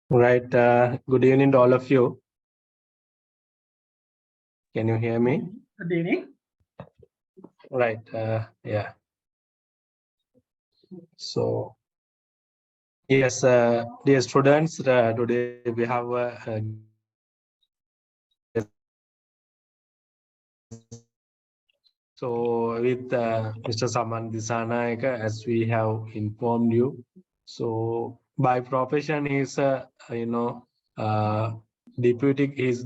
Right. Good evening to all of you. Can you hear me? Good evening. Right. Yeah. So, yes, dear students, today we have a so with Mr. Saman Dissanayake, as we have informed you. So, by profession, he's deputy. Is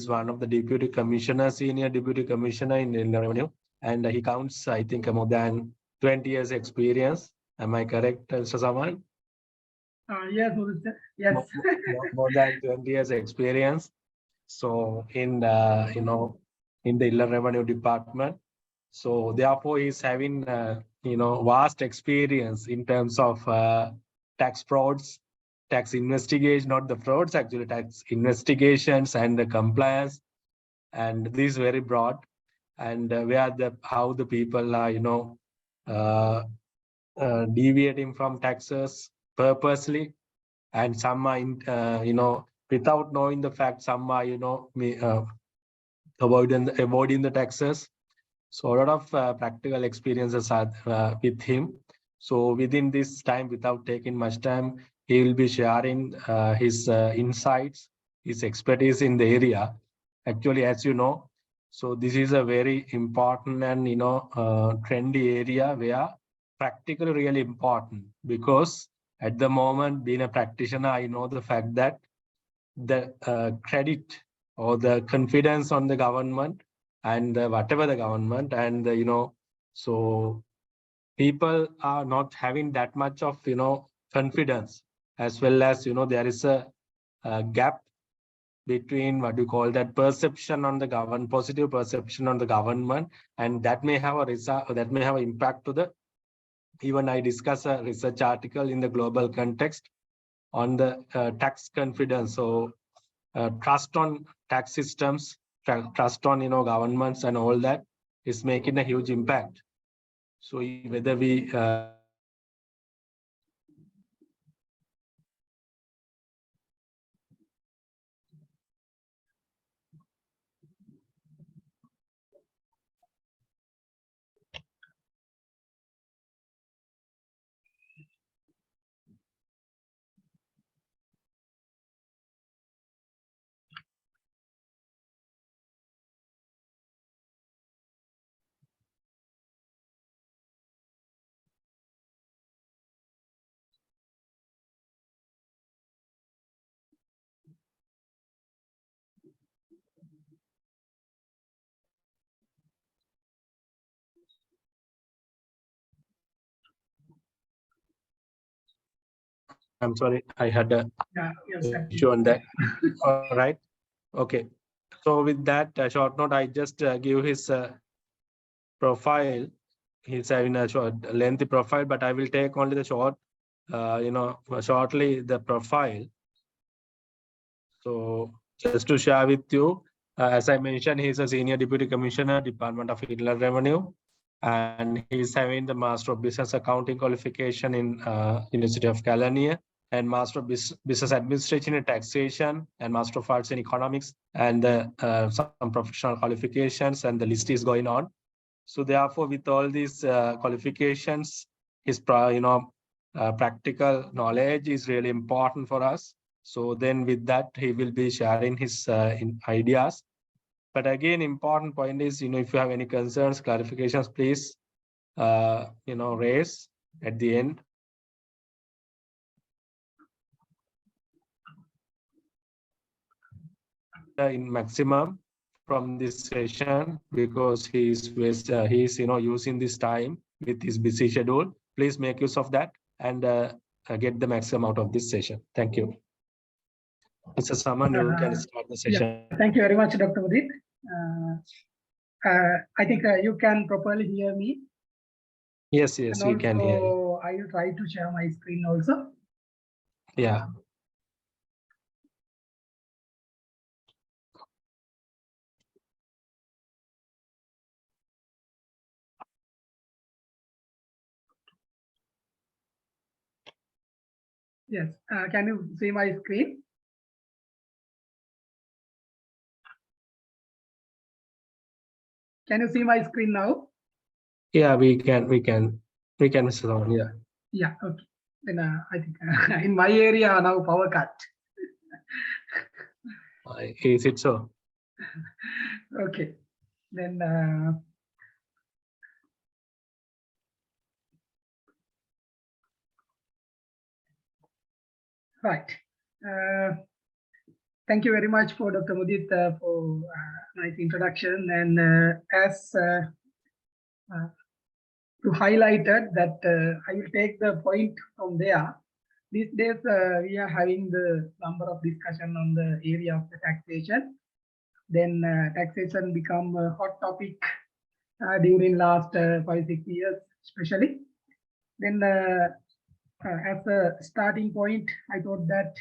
one of the deputy commissioner, senior deputy commissioner in Inland Revenue, and he counts, I think, more than 20 years experience. Am I correct, Mr. Saman? Yes, yes. More than 20 years experience. So in the in the Inland Revenue Department. So therefore, he's having vast experience in terms of tax frauds, tax investigation, not the frauds actually, tax investigations and the compliance, and this is very broad. And where the how the people are uh, deviating from taxes purposely, and some are without knowing the fact, some are avoiding the taxes. So a lot of practical experiences are with him. So within this time, without taking much time, he will be sharing his insights, his expertise in the area. Actually, as you know, so this is a very important and trendy area where practically really important, because at the moment, being a practitioner, I know the fact that the credit or the confidence on the government and whatever the government, and so people are not having that much of confidence, as well as there is a gap between what you call that perception on the government, positive perception on the government, and that may have a result, that may have an impact to the, even I discuss a research article in the global context on the tax confidence. So trust on tax systems, trust on governments and all that is making a huge impact. So whether we I'm sorry, I had a Yeah, yes, issue on that. All right. Okay. So with that short note, I just give his profile. He's having a short, lengthy profile, but I will take only the short, shortly the profile. So just to share with you, as I mentioned, he's a senior deputy commissioner, Department of Inland Revenue, and he's having the Master of Business Accounting qualification in University of California, and Master of Business Administration in Taxation, and Master of Arts in Economics, and some professional qualifications, and the list is going on. So therefore, with all these qualifications, his practical knowledge is really important for us. So then with that, he will be sharing his ideas. But again, important point is, if you have any concerns, clarifications, please, raise at the end. In maximum from this session, because he's using this time with his busy schedule. Please make use of that and get the maximum out of this session. Thank you. Mr. Saman, you can start the session. Yeah, thank you very much, Dr. Udit. I think you can properly hear me. Yes, we can hear you. So I will try to share my screen also. Yeah. Yes. Can you see my screen? Can you see my screen now? Yeah, we can, Mr. Saman, yeah. Yeah, okay. Then I think in my area now power cut. Is it so? Okay. Then right. Thank you very much for Dr. Mudit for nice introduction. And as you highlighted that I will take the point from there. These days we are having the number of discussion on the area of the taxation. Then taxation become a hot topic during last 5-6 years, especially. Then as a starting point, I thought that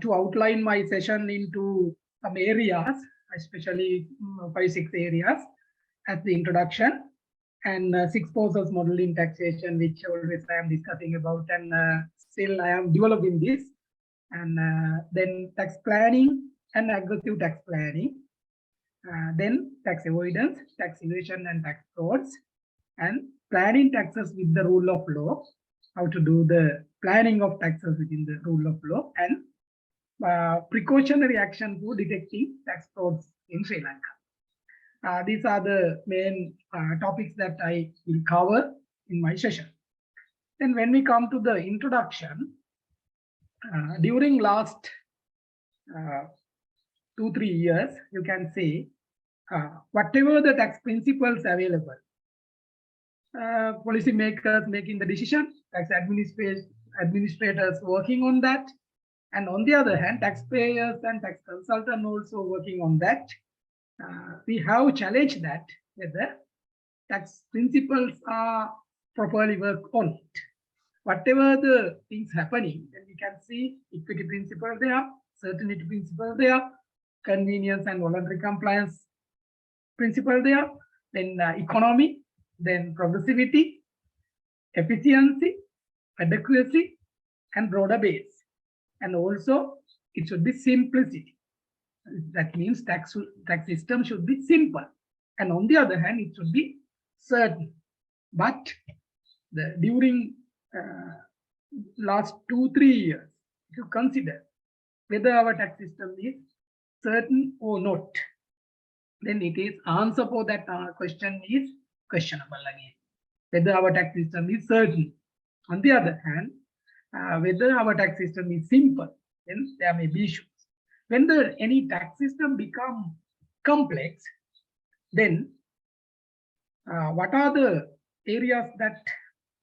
to outline my session into some areas, especially 5-6 areas as the introduction, and 6 forces model in taxation, which always I am discussing about, and still I am developing this. And then tax planning and aggressive tax planning, then tax avoidance, tax evasion and tax frauds, and planning taxes with the rule of law, how to do the planning of taxes within the rule of law, and precautionary action for detecting tax frauds in Sri Lanka. These are the main topics that I will cover in my session. Then when we come to the introduction, during last 2-3 years, you can say whatever the tax principles available, policy makers making the decision, tax administrators working on that, and on the other hand, taxpayers and tax consultants also working on that. We have challenged that whether tax principles are properly worked on it. Whatever the things happening, then we can see equity principle there, certainty principle there, convenience and voluntary compliance principle there, then economy, then progressivity, efficiency, adequacy, and broader base. And also it should be simplicity. That means tax system should be simple. And on the other hand, it should be certain. But during last 2-3 years, if you consider whether our tax system is certain or not, then it is answer for that question is questionable again. Whether our tax system is certain. On the other hand, whether our tax system is simple, then there may be issues. When any tax system become complex, then What are the areas that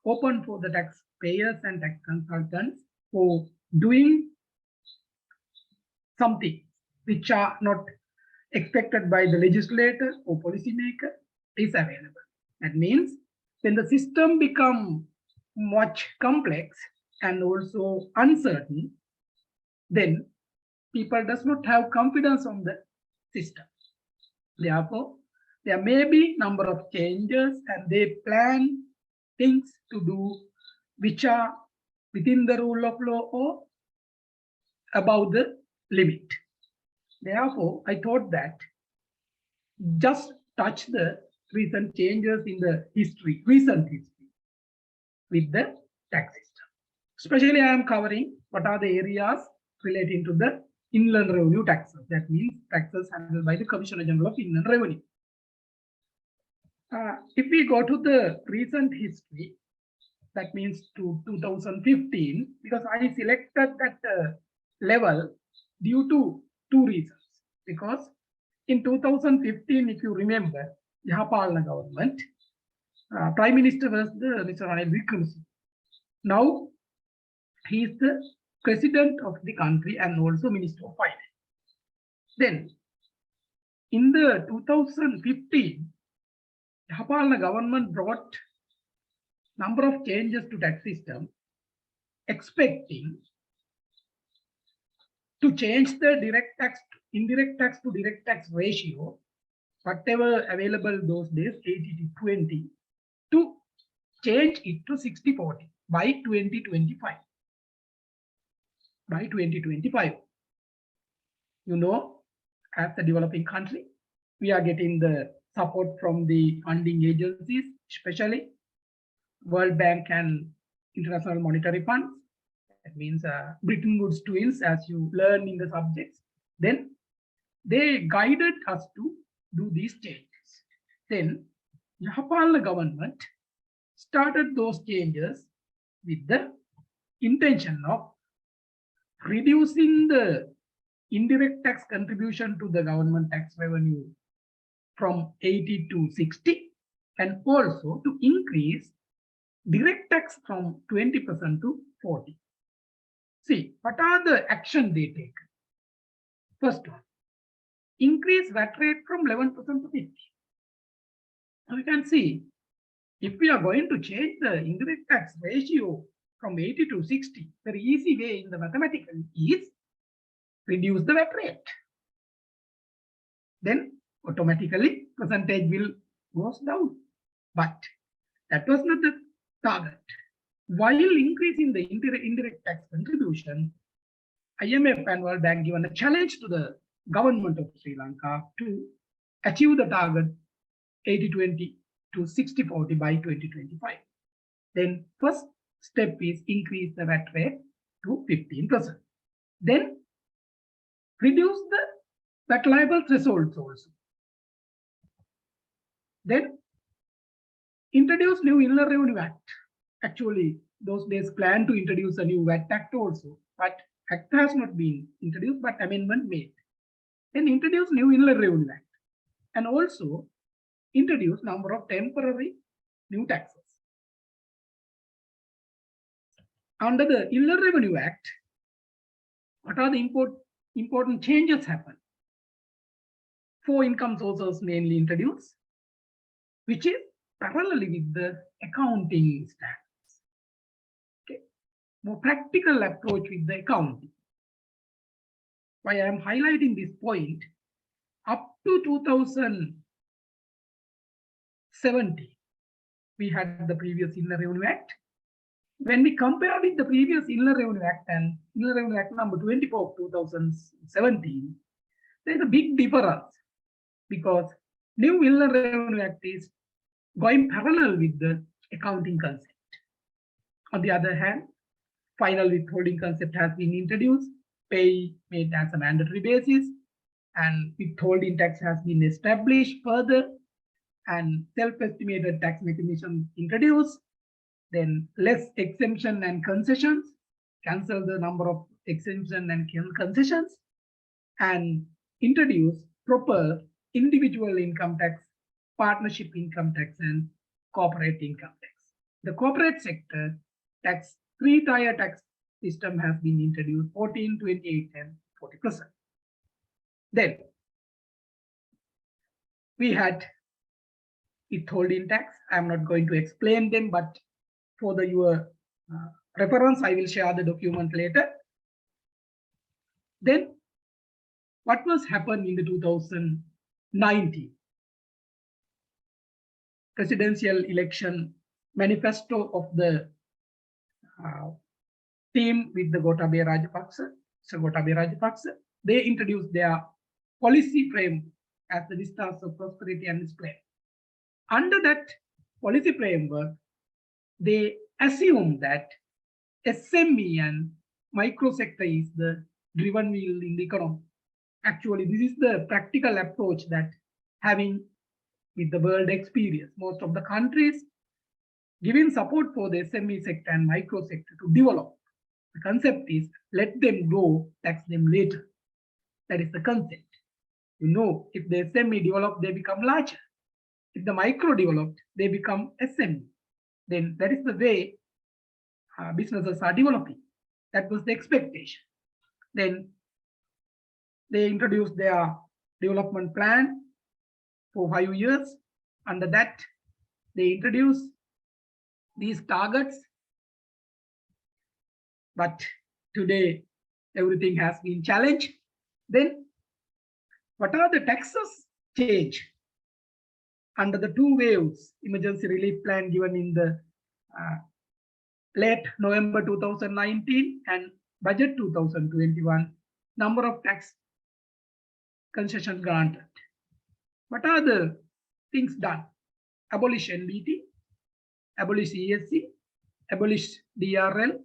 open for the taxpayers and tax consultants for doing something which are not expected by the legislator or policymaker is available. That means when the system become much complex and also uncertain, then people does not have confidence on the system. Therefore, there may be number of changes and they plan things to do which are within the rule of law or above the limit. Therefore, I thought that just touch the recent changes in the recent history with the tax system. Especially I am covering what are the areas relating to the inland revenue taxes. That means taxes handled by the Commissioner General of Inland Revenue. If we go to the recent history, that means to 2015, because I selected that level due to two reasons. Because in 2015, if you remember, Yahapalana government, Prime Minister was the Mr. Ranil Wickremesinghe. Now he is the President of the country and also Minister of Finance. Then in the 2015, Yahapalana government brought number of changes to tax system, expecting to change the direct tax, indirect tax to direct tax ratio, whatever available those days, 80-20, to change it to 60-40 by 2025. By 2025, you know, as a developing country, we are getting the support from the funding agencies, especially World Bank and International Monetary Fund. That means Bretton Woods twins, as you learn in the subjects. Then they guided us to do these changes. Then Yahapalana government started those changes with the intention of reducing the indirect tax contribution to the government tax revenue from 80 to 60, and also to increase direct tax from 20% to 40. See, what are the action they take? First one, increase VAT rate from 11% to 50. Now you can see, if we are going to change the indirect tax ratio from 80 to 60, very easy way in the mathematical is reduce the VAT rate. Then automatically percentage will goes down. But that was not the target. While increasing the indirect tax contribution, IMF and World Bank given a challenge to the government of Sri Lanka to achieve the target 80-20 to 60-40 by 2025. Then first step is increase the VAT rate to 15%. Then reduce the VAT liable thresholds also. Then introduce new Inland Revenue Act. Actually, those days planned to introduce a new VAT Act also, but Act has not been introduced, but amendment made. Then introduce new Inland Revenue Act, and also introduce number of temporary new taxes. Under the Inland Revenue Act, what are the important changes happen? 4 income sources mainly introduced, which is parallelly with the accounting standards. Okay, more practical approach with the accounting. Why I am highlighting this point, up to 2070, we had the previous Inland Revenue Act. When we compare with the previous Inland Revenue Act and Inland Revenue Act number 24 of 2017, there is a big difference, because new Inland Revenue Act is going parallel with the accounting concept. On the other hand, final withholding concept has been introduced, pay made as a mandatory basis, and withholding tax has been established further, and self-estimated tax mechanism introduced. Then less exemption and concessions, cancel the number of exemption and concessions, and introduce proper individual income tax partnership income tax and corporate income tax. The corporate sector tax, three-tier tax system has been introduced, 14, 28, and 40%. Then we had withholding tax. I'm not going to explain them, but for your reference, I will share the document later. Then what was happened in the 2019 presidential election manifesto of the team with the Gotabaya Rajapaksa, so Gotabaya Rajapaksa, they introduced their policy frame as the Vistas of Prosperity and Display. Under that policy framework, they assume that SME and micro sector is the driven wheel in the economy. Actually, this is the practical approach that having with the world experience. Most of the countries giving support for the SME sector and micro sector to develop. The concept is let them grow, tax them later. That is the concept. You know, if the SME develop, they become larger. If the micro developed, they become SME. Then that is the way businesses are developing. That was the expectation. Then they introduced their development plan for 5 years. Under that, they introduced these targets. But today, everything has been challenged. Then, what are the taxes change under the two waves emergency relief plan given in the late November 2019 and budget 2021? Number of tax concessions granted. What are the things done? Abolish NBT, abolish ESC, abolish DRL.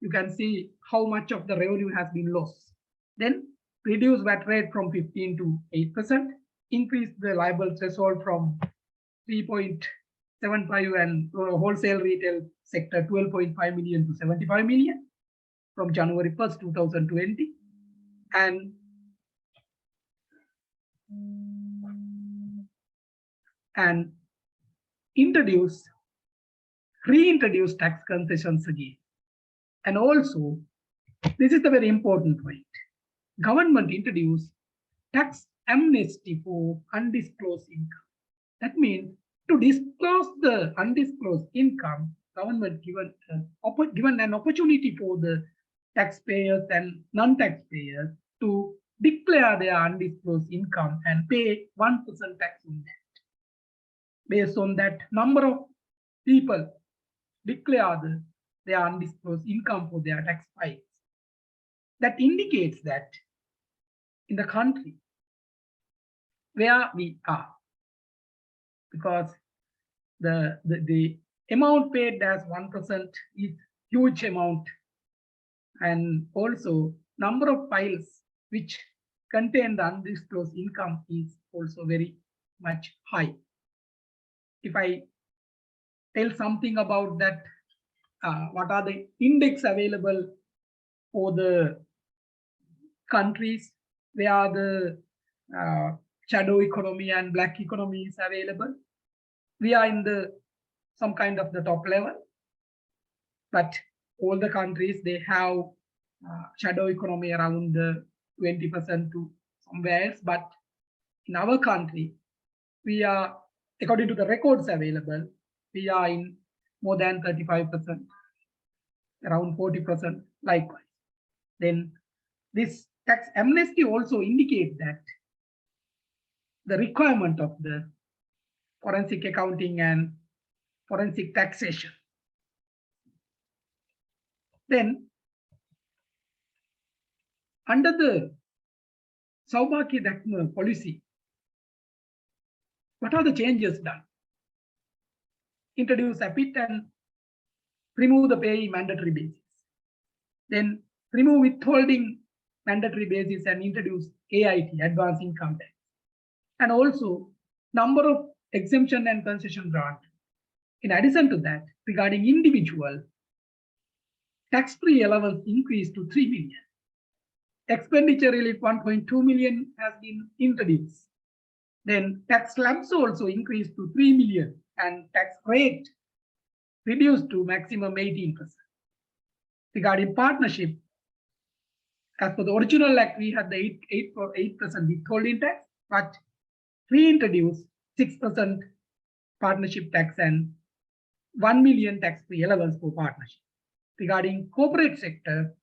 You can see how much of the revenue has been lost. Then reduce VAT rate from 15 to 8%, increase the liable threshold from 3.75 and wholesale retail sector 12.5 million to 75 million from January 1st, 2020. And reintroduce tax concessions again. And also, this is the very important point. Government introduced tax amnesty for undisclosed income. That means to disclose the undisclosed income, government given an opportunity for the taxpayers and non-taxpayers to declare their undisclosed income and pay 1% tax on that. Based on that, number of people declare their undisclosed income for their tax files. That indicates that in the country where we are, because the amount paid as 1% is huge amount, and also number of files which contain the undisclosed income is also very much high. If I tell something about that, what are the index available for the countries where the shadow economy and black economy is available? We are in some kind of the top level, but all the countries, they have shadow economy around 20% to somewhere else. But in our country, we are, according to the records available, we are in more than 35%, around 40% likewise. Then this tax amnesty also indicates that the requirement of the forensic accounting and forensic taxation. Then under the Saubhagya Dakma policy, what are the changes done? Introduce APIT and remove the payee mandatory basis. Then remove withholding mandatory basis and introduce AIT, advanced income tax. And also number of exemption and concession grant. In addition to that, regarding individual, tax-free allowance increased to 3 million. Expenditure relief 1.2 million has been introduced. Then tax slabs also increased to 3 million and tax rate reduced to maximum 18%. Regarding partnership, as per the original act, we had the 8% withholding tax, but we introduced 6% partnership tax and 1 million tax-free allowance for partnership. Regarding corporate sector,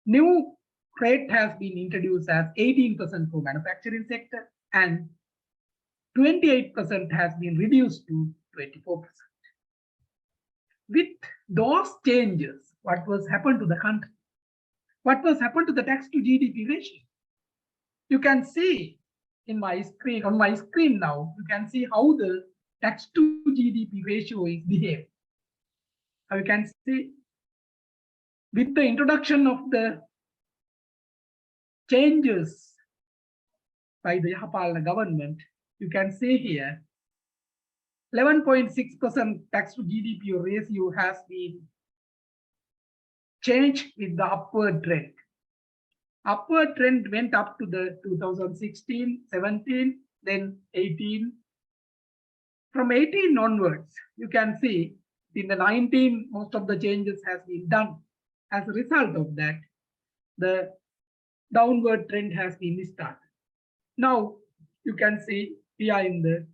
new rate has been introduced as 18% for manufacturing sector and 28% has been reduced to 24%. With those changes, what was happened to the country? What was happened to the tax to GDP ratio? You can see in my screen, on my screen now, you can see how the tax to GDP ratio is behaving. Now you can see with the introduction of the changes by the Yahapalana government, you can see here 11.6% tax to GDP ratio has been changed with the upward trend. Upward trend went up to the 2016, 17, then 18. From 18 onwards, you can see in the 19, most of the changes has been done. As a result of that, the downward trend has been started. Now, you can see we are in the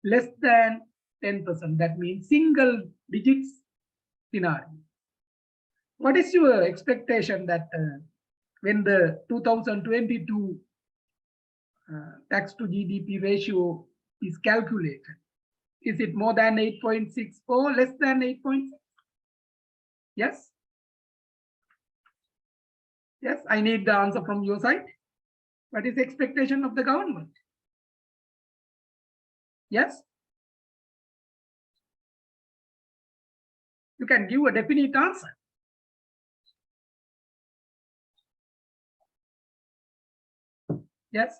less than 10%. That means single digits scenario. What is your expectation that when the 2022 tax to GDP ratio is calculated? Is it more than 8.6 or less than 8.6? Yes? Yes, I need the answer from your side. What is the expectation of the government? Yes? You can give a definite answer. Yes?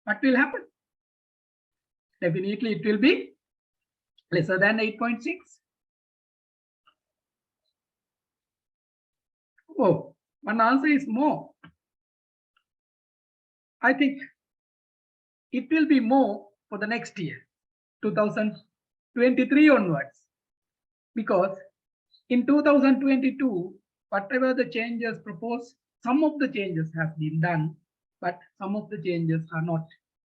What will happen? Definitely it will be lesser than 8.6. Oh, one answer is more. I think it will be more for the next year, 2023 onwards, because in 2022, whatever the changes proposed, some of the changes have been done, but some of the changes are not.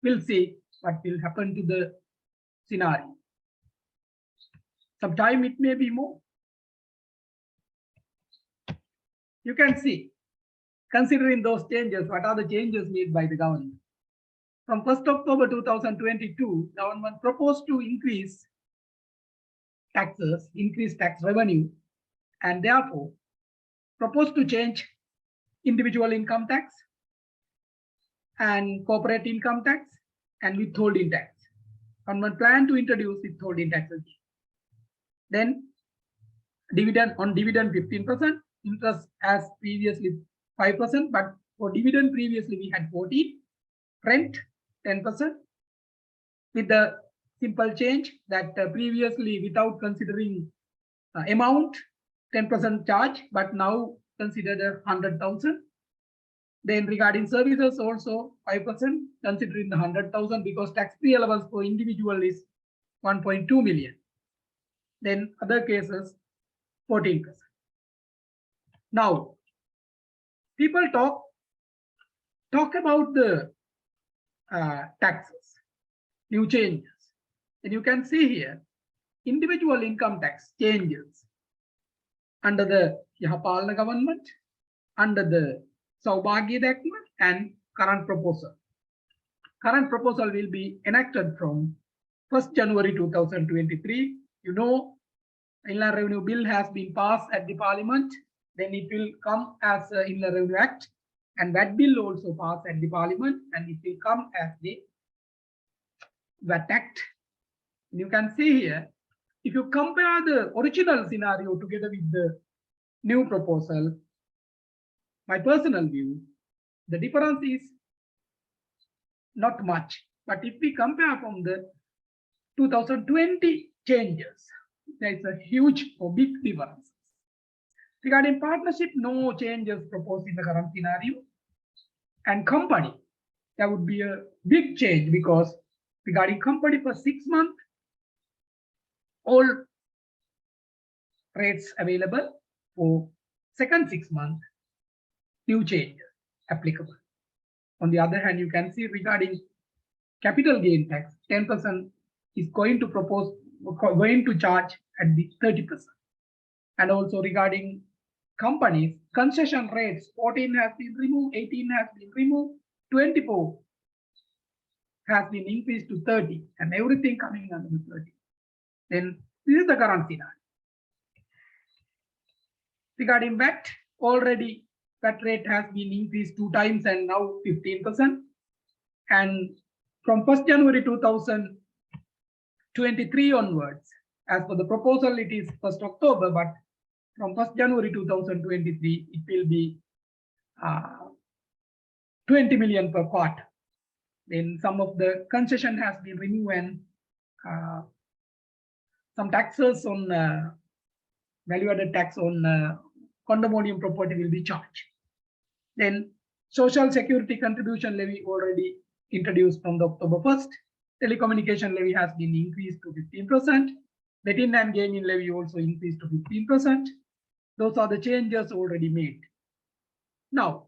We'll see what will happen to the scenario. Sometime it may be more. You can see, considering those changes, what are the changes made by the government? From 1st October 2022, government proposed to increase taxes, increase tax revenue, and therefore proposed to change individual income tax and corporate income tax and withholding tax. Government plan to introduce withholding taxes. Then dividend 15%, interest as previously 5%, but for dividend previously we had 40%, rent 10%, with the simple change that previously without considering amount 10% charge, but now considered 100,000. Then regarding services also 5% considering the 100,000 because tax-free allowance for individual is 1.2 million. Then other cases 14%. Now people talk about the taxes, new changes, and you can see here individual income tax changes under the Yahapalana government, under the Saubhagya document and current proposal. Current proposal will be enacted from 1st January 2023. You know, Inland Revenue Bill has been passed at the Parliament. Then it will come as the Inland Revenue Act, and that bill also passed at the Parliament, and it will come as the VAT Act. And you can see here, if you compare the original scenario together with the new proposal, my personal view, the difference is not much. But if we compare from the 2020 changes, there is a huge or big difference. Regarding partnership, no changes proposed in the current scenario. And company, there would be a big change because Regarding company for 6 months, all rates available. For second 6 months, new changes applicable. On the other hand, you can see regarding capital gain tax, 10% is going to charge at the 30%. And also regarding companies, concession rates, 14 has been removed, 18 has been removed, 24 has been increased to 30, and everything coming under the 30. Then this is the current scenario. Regarding VAT, already VAT rate has been increased 2 times and now 15%. And from 1st January 2023 onwards, as per the proposal, it is 1st October, but from 1st January 2023, it will be 20 million per quarter. Then some of the concession has been removed and some taxes on value-added tax on condominium property will be charged. Then social security contribution levy already introduced from the October 1st. Telecommunication levy has been increased to 15%. Betting and gaming levy also increased to 15%. Those are the changes already made. Now,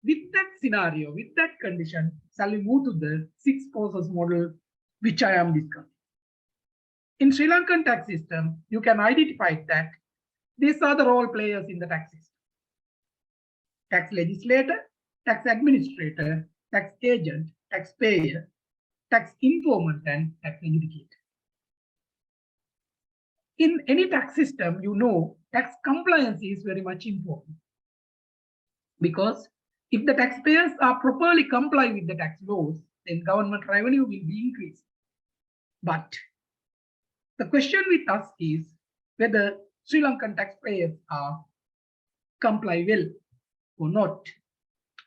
with that scenario, with that condition, shall we move to the 6 process model, which I am discussing. In Sri Lankan tax system, you can identify that these are the role players in the tax system: tax legislator, tax administrator, tax agent, taxpayer, tax informant, and tax adjudicator. In any tax system, you know, tax compliance is very much important, because if the taxpayers are properly comply with the tax laws, then government revenue will be increased. But the question with us is whether Sri Lankan taxpayers are comply well or not.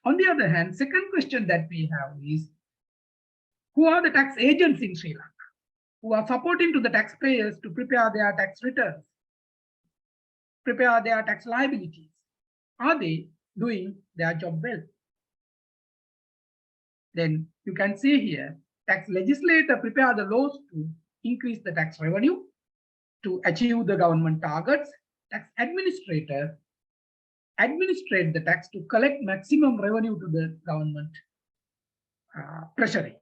On the other hand, second question that we have is, who are the tax agents in Sri Lanka who are supporting to the taxpayers to prepare their tax returns, prepare their tax liabilities? Are they doing their job well? Then you can see here, tax legislator prepare the laws to increase the tax revenue, to achieve the government targets. Tax administrator administrate the tax to collect maximum revenue to the government treasury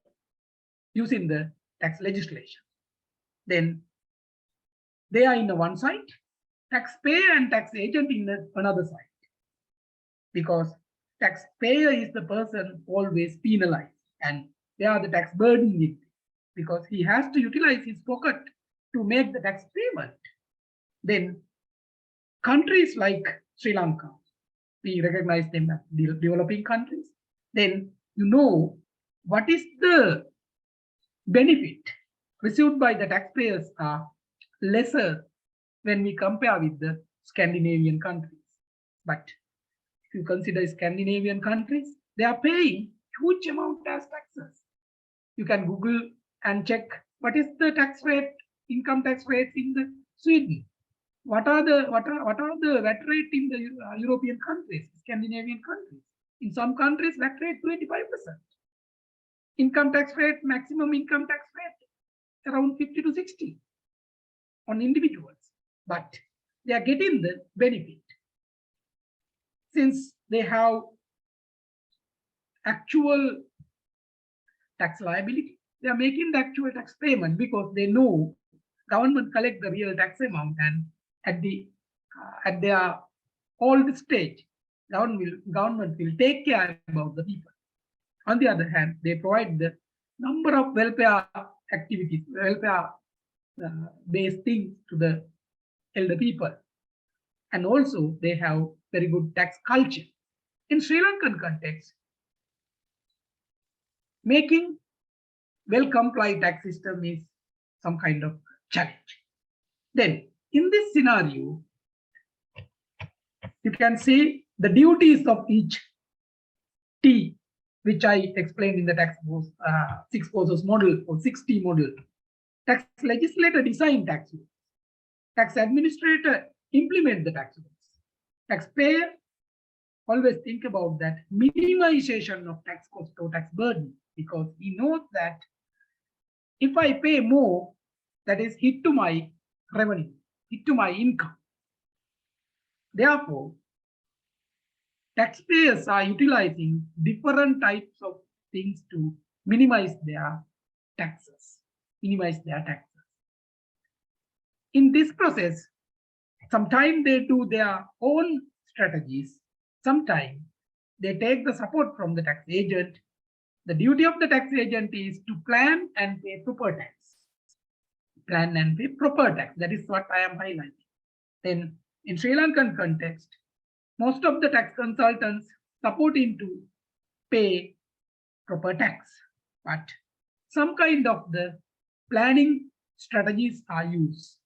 using the tax legislation. Then they are in the one side, taxpayer and tax agent in the another side, because taxpayer is the person always penalized, and they are the tax burden, because he has to utilize his pocket to make the tax payment. Then countries like Sri Lanka, we recognize them as developing countries. Then you know what is the benefit received by the taxpayers are lesser when we compare with the Scandinavian countries. But if you consider Scandinavian countries, they are paying huge amount as taxes. You can Google and check what is the tax rate, income tax rates in the Sweden. What are the VAT rate in the European countries, Scandinavian countries? In some countries, VAT rate 25%. Income tax rate, maximum income tax rate around 50 to 60 on individuals. But they are getting the benefit since they have actual tax liability. They are making the actual tax payment because they know government collect the real tax amount, and at their old stage, government will take care about the people. On the other hand, they provide the number of welfare activities, welfare based things to the elder people, and also they have very good tax culture. In Sri Lankan context, making well-complied tax system is some kind of challenge. Then, in this scenario, you can see the duties of each T, which I explained in the tax 6 process model or 6T model. Tax legislator design tax laws. Tax administrator implement the tax laws. Taxpayer always think about that minimization of tax cost or tax burden, because he knows that If I pay more, that is hit to my revenue, hit to my income. Therefore, taxpayers are utilizing different types of things to minimize their taxes, minimize their taxes. In this process, sometimes they do their own strategies, sometimes they take the support from the tax agent. The duty of the tax agent is to plan and pay proper tax. Plan and pay proper tax. That is what I am highlighting. Then in Sri Lankan context, most of the tax consultants supporting to pay proper tax, but some kind of the planning strategies are used.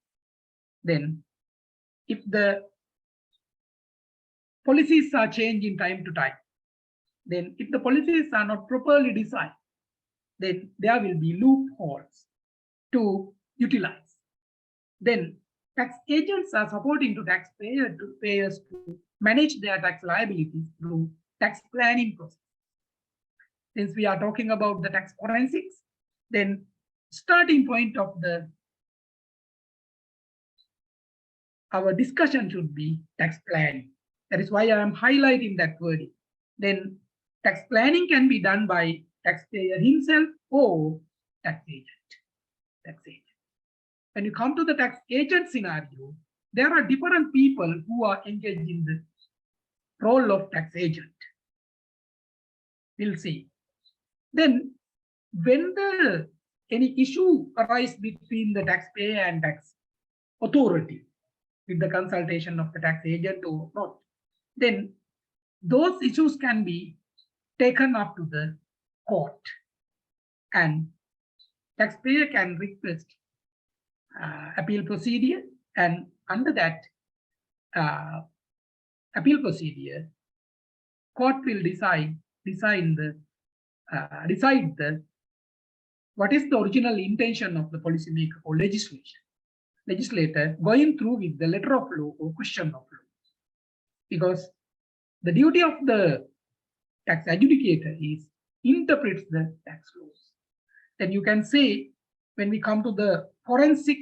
Then if the policies are changing time to time, then if the policies are not properly designed, then there will be loopholes to utilize. Then tax agents are supporting to taxpayers to manage their tax liabilities through tax planning process. Since we are talking about the tax forensics, then starting point of our discussion should be tax planning. That is why I am highlighting that wording. Then tax planning can be done by taxpayer himself or tax agent. Tax agent. When you come to the tax agent scenario, there are different people who are engaged in the role of tax agent. We'll see. Then when any issue arises between the taxpayer and tax authority with the consultation of the tax agent or not, then those issues can be taken up to the court, and taxpayer can request appeal procedure, and under that appeal procedure, court will decide what is the original intention of the policymaker or legislator going through with the letter of law or question of law. Because the duty of the tax adjudicator is interprets the tax laws. Then you can say, when we come to the forensic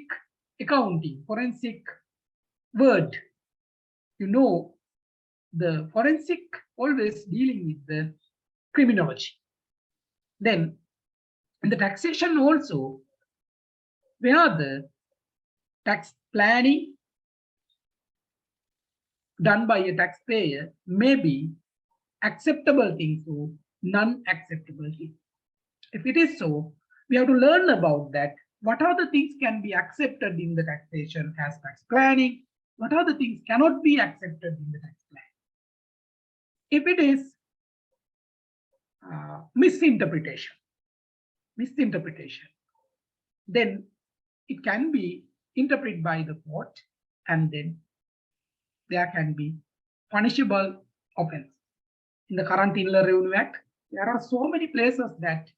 accounting, forensic word, you know, the forensic always dealing with the criminology. Then in the taxation also, where the tax planning done by a taxpayer may be acceptable things or non-acceptable things. If it is so, we have to learn about that. What are the things can be accepted in the taxation as tax planning? What are the things cannot be accepted in the tax plan? If it is misinterpretation, then it can be interpreted by the court, and then there can be punishable offense. In the current Inland Revenue Act, there are so many places that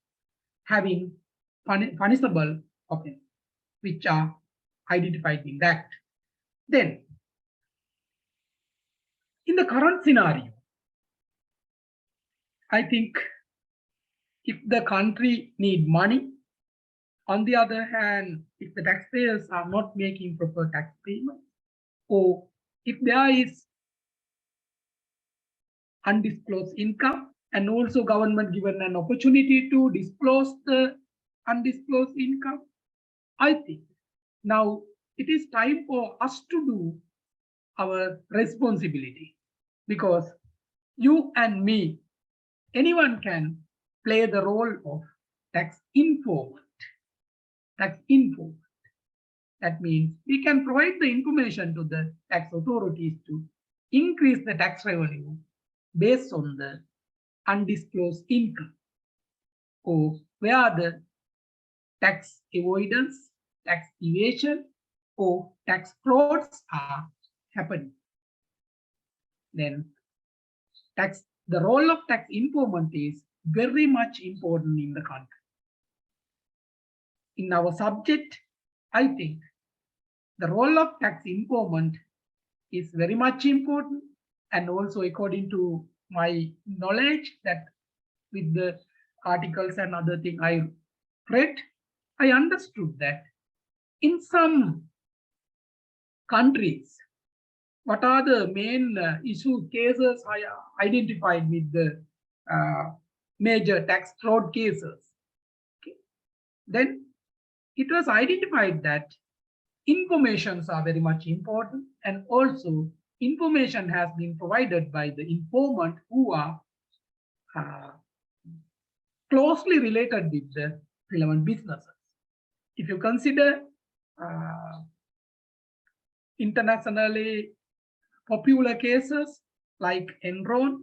having punishable offense, which are identified in that. Then, in the current scenario, I think if the country need money, on the other hand, if the taxpayers are not making proper tax payments, or if there is undisclosed income, and also government given an opportunity to disclose the undisclosed income, I think now it is time for us to do our responsibility, because you and me, anyone can play the role of tax informant. Tax informant. That means we can provide the information to the tax authorities to increase the tax revenue based on the undisclosed income, or where the tax avoidance, tax evasion, or tax frauds are happening. Then the role of tax informant is very much important in the country. In our subject, I think the role of tax informant is very much important, and also according to my knowledge that with the articles and other thing I read, I understood that in some countries, what are the main issue cases I identified with the major tax fraud cases. Okay. Then it was identified that informations are very much important, and also information has been provided by the informant who are uh, closely related with the relevant businesses. If you consider internationally popular cases like Enron,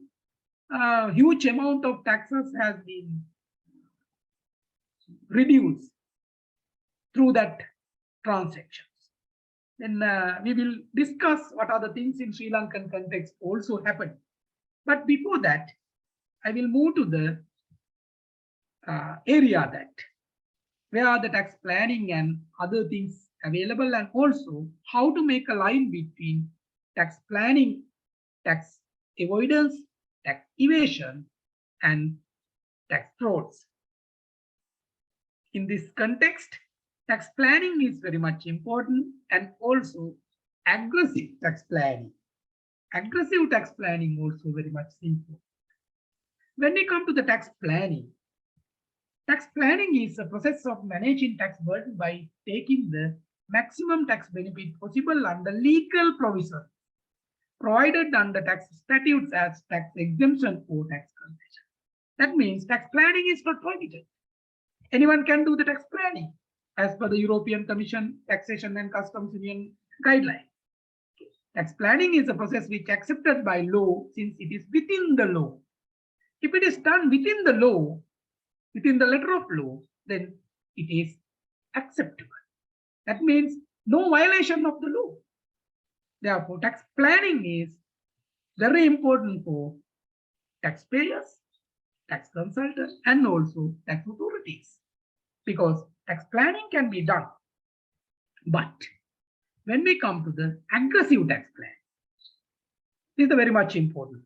a huge amount of taxes has been reduced through that transactions. Then we will discuss what are the things in Sri Lankan context also happen. But before that, I will move to the area that where are the tax planning and other things available, and also how to make a line between tax planning, tax avoidance, tax evasion, and tax frauds. In this context, tax planning is very much important, and also aggressive tax planning. Aggressive tax planning also very much important. When we come to the tax planning is a process of managing tax burden by taking the maximum tax benefit possible under legal provision provided under tax statutes as tax exemption or tax concession. That means tax planning is not prohibited. Anyone can do the tax planning as per the European Commission Taxation and Customs Union guideline. Tax planning is a process which is accepted by law since it is within the law. If it is done within the law, within the letter of law, then it is acceptable. That means no violation of the law. Therefore, tax planning is very important for taxpayers, tax consultants, and also tax authorities, because tax planning can be done. But when we come to the aggressive tax plan, this is very much important.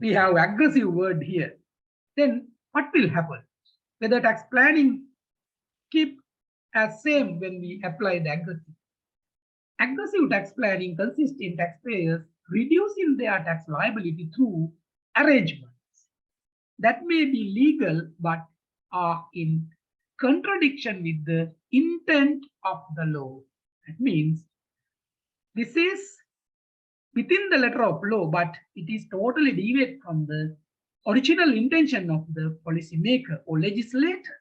We have aggressive word here. Then what will happen? Whether tax planning keep as same when we apply the aggressive. Aggressive tax planning consists in taxpayers reducing their tax liability through arrangements that may be legal but are in contradiction with the intent of the law. That means this is within the letter of law, but it is totally deviate from the original intention of the policymaker or legislator.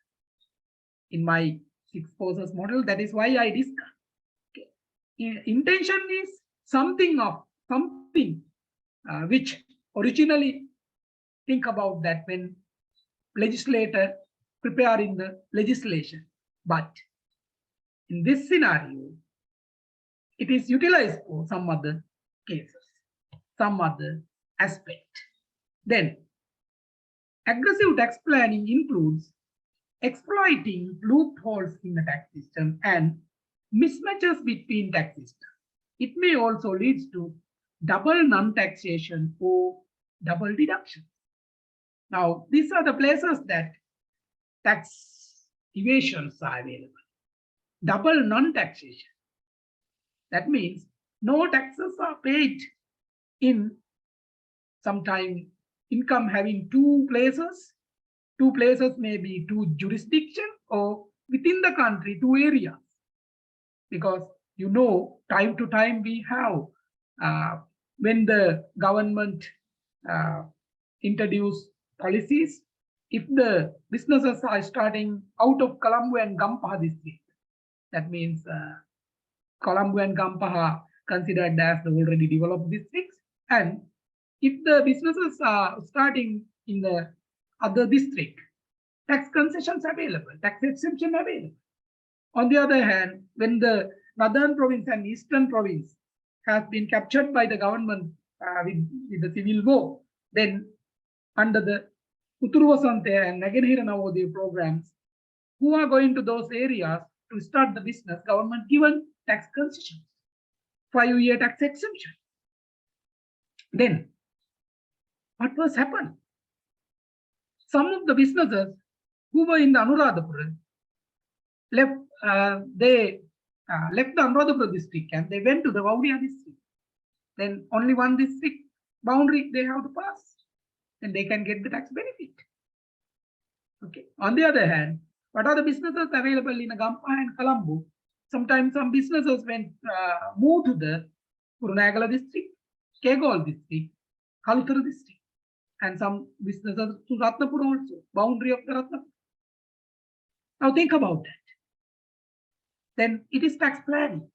In my 6 forces model, that is why I discussed. Okay. Intention is something which originally think about that when legislator preparing the legislation. But in this scenario, it is utilized for some other cases, some other aspect. Then aggressive tax planning includes exploiting loopholes in the tax system and mismatches between tax systems. It may also lead to double non-taxation or double deduction. Now, these are the places that tax evasions are available. Double non-taxation. That means no taxes are paid in sometime income having 2 places. 2 places may be 2 jurisdictions or within the country 2 areas. Because time to time we have when the government introduce policies, if the businesses are starting out of Colombo and Gampaha district, that means Colombo and Gampaha considered as the already developed districts, and if the businesses are starting in the other district, tax concessions available, tax exemption available. On the other hand, when the northern province and eastern province has been captured by the government with the civil war, then under the Utturuvasante and Naganhira Navodaya programs, who are going to those areas to start the business, government given tax concessions, 5-year tax exemption. Then what was happened? Some of the businesses who were in the Anuradhapura, left they left the Anuradhapura district and they went to the Vaudia district. Then only one district boundary they have to pass, and they can get the tax benefit. Okay. On the other hand, what are the businesses available in Gampa and Colombo? Sometimes some businesses went move to the Kurunagala district, Kegol district, Kalutara district, and some businesses to Ratnapur also, boundary of the Ratnapur. Now think about that. Then it is tax planning.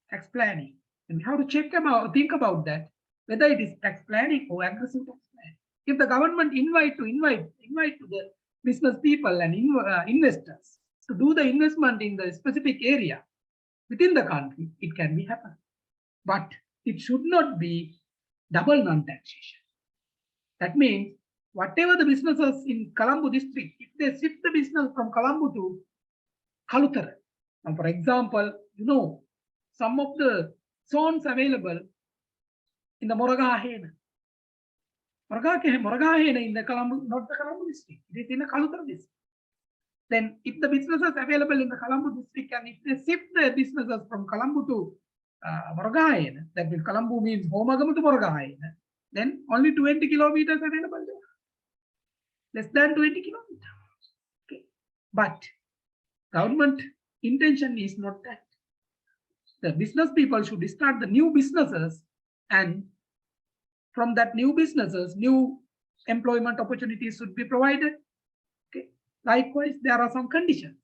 Tax planning. And we have to think about that, whether it is tax planning or aggressive tax planning. If the government invite to the business people and investors to do the investment in the specific area within the country, it can be happen. But it should not be double non-taxation. That means whatever the businesses in Colombo district, if they shift the business from Colombo to Kalutara, now for example, some of the zones available in the Moragahena. Moragahena in the Colombo, not the Colombo district, it is in the Kalutara district. Then if the businesses available in the Colombo district and if they shift the businesses from Colombo to Moragahena, that means Colombo means Homagam to Moragahena, then only 20 kilometers available there. Less than 20 kilometers. Okay. But government intention is not that. The business people should start the new businesses, and from that new businesses, new employment opportunities should be provided. Okay. Likewise, there are some conditions.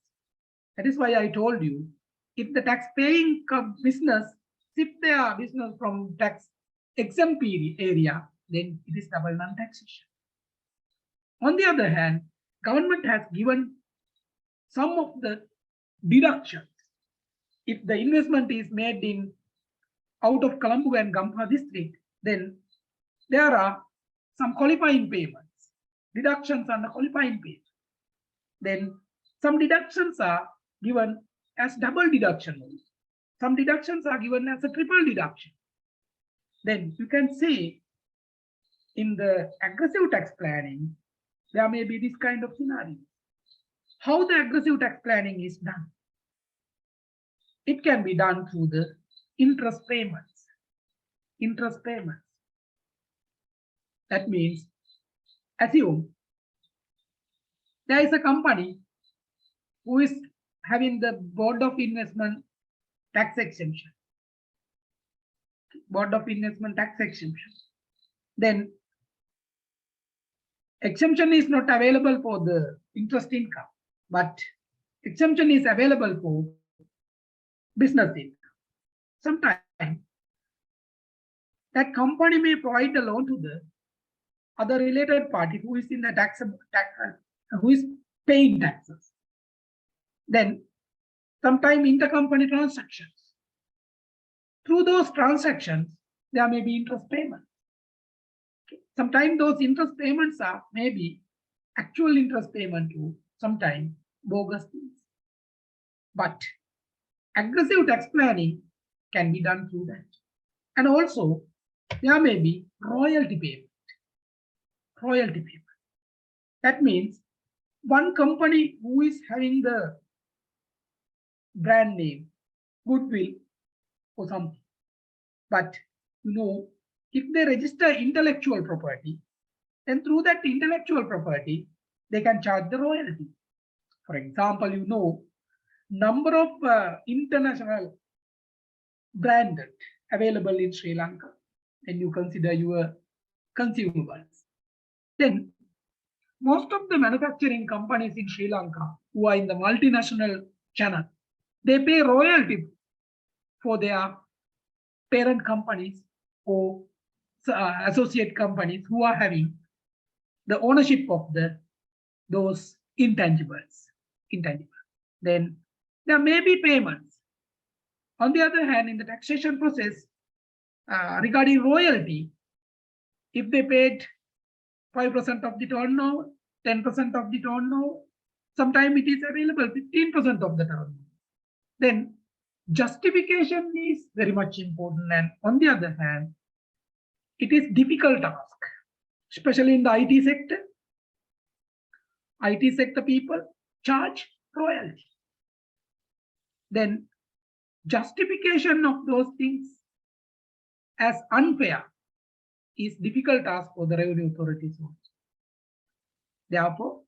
That is why I told you, if the tax paying business shift their business from tax exempt area, then it is double non-taxation. On the other hand, government has given some of the deductions. If the investment is made in out of Colombo and Gampa district, then there are some qualifying payments, deductions under qualifying payments. Then some deductions are given as double deduction. Some deductions are given as a triple deduction. Then you can see in the aggressive tax planning, there may be this kind of scenario. How the aggressive tax planning is done? It can be done through the interest payments. Interest payments. That means, assume there is a company who is having the Board of Investment tax exemption. Board of Investment tax exemption. Then exemption is not available for the interest income, but exemption is available for business income. Sometimes that company may provide the loan to the other related party who is in the who is paying taxes. Then sometimes intercompany transactions. Through those transactions, there may be interest payments. Okay. Sometimes those interest payments are maybe actual interest payment to sometimes bogus things. But aggressive tax planning can be done through that. And also, there may be royalty payment. Royalty payment. That means one company who is having the brand name, goodwill or something. But if they register intellectual property, then through that intellectual property, they can charge the royalty. For example, number of international branded available in Sri Lanka, and you consider your consumables. Then most of the manufacturing companies in Sri Lanka who are in the multinational channel, they pay royalty for their parent companies or associate companies who are having the ownership of those intangibles. Then there may be payments. On the other hand, in the taxation process, regarding royalty, if they paid 5% of the turnover, 10% of the turnover, sometimes it is available 15% of the turnover. Then justification is very much important. And on the other hand, it is difficult task, especially in the IT sector. IT sector people charge royalty. Then justification of those things as unfair is difficult task for the revenue authorities also. Therefore,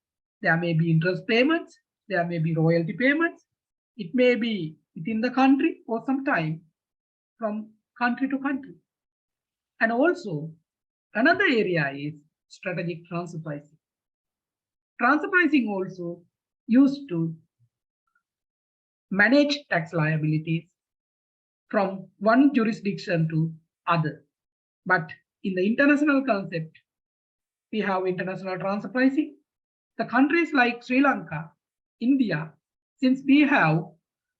there may be interest payments, there may be royalty payments, it may be within the country or sometime from country to country. And also, another area is strategic transfer pricing. Transfer pricing also used to manage tax liabilities from one jurisdiction to other. But in the international concept, we have international transfer pricing. The countries like Sri Lanka, India, since we have